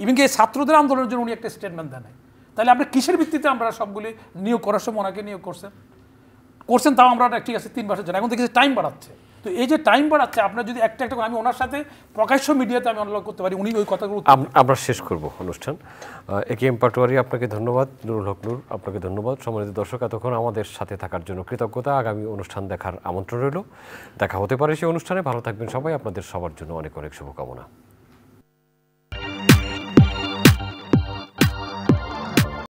ইভেন কি ছাত্রদের আন্দোলনের জন্য উনি একটা স্টেটমেন্ট দেন নাই। তাহলে আপনি কিসের ভিত্তিতে আমরা সবগুলি নিয়োগ করার সময় ওনাকে নিয়োগ করছেন? তাও আমরা ঠিক আছে 3 মাসের জন্য, এখন দেখেছি টাইম বাড়াচ্ছে। তো এই যে টাইম বাড়াচ্ছে, আপনার যদি একটা আমি ওনার সাথে প্রকাশ্য মিডিয়াতে আমি অনুরোধ করতে পারি, উনি ওই কথাগুলো আমরা শেষ করব অনুষ্ঠান। একেএম পাটোয়ারি আপনাকে ধন্যবাদ, নুরুল হক নূর আপনাকে ধন্যবাদ। সম্মানিত দর্শক, এতক্ষণ আমাদের সাথে থাকার জন্য কৃতজ্ঞতা। আগামী অনুষ্ঠান দেখার আমন্ত্রণ রইল, দেখা হতে পারে সেই অনুষ্ঠানে। ভালো থাকবেন সবাই, আপনাদের সবার জন্য অনেক অনেক শুভকামনা।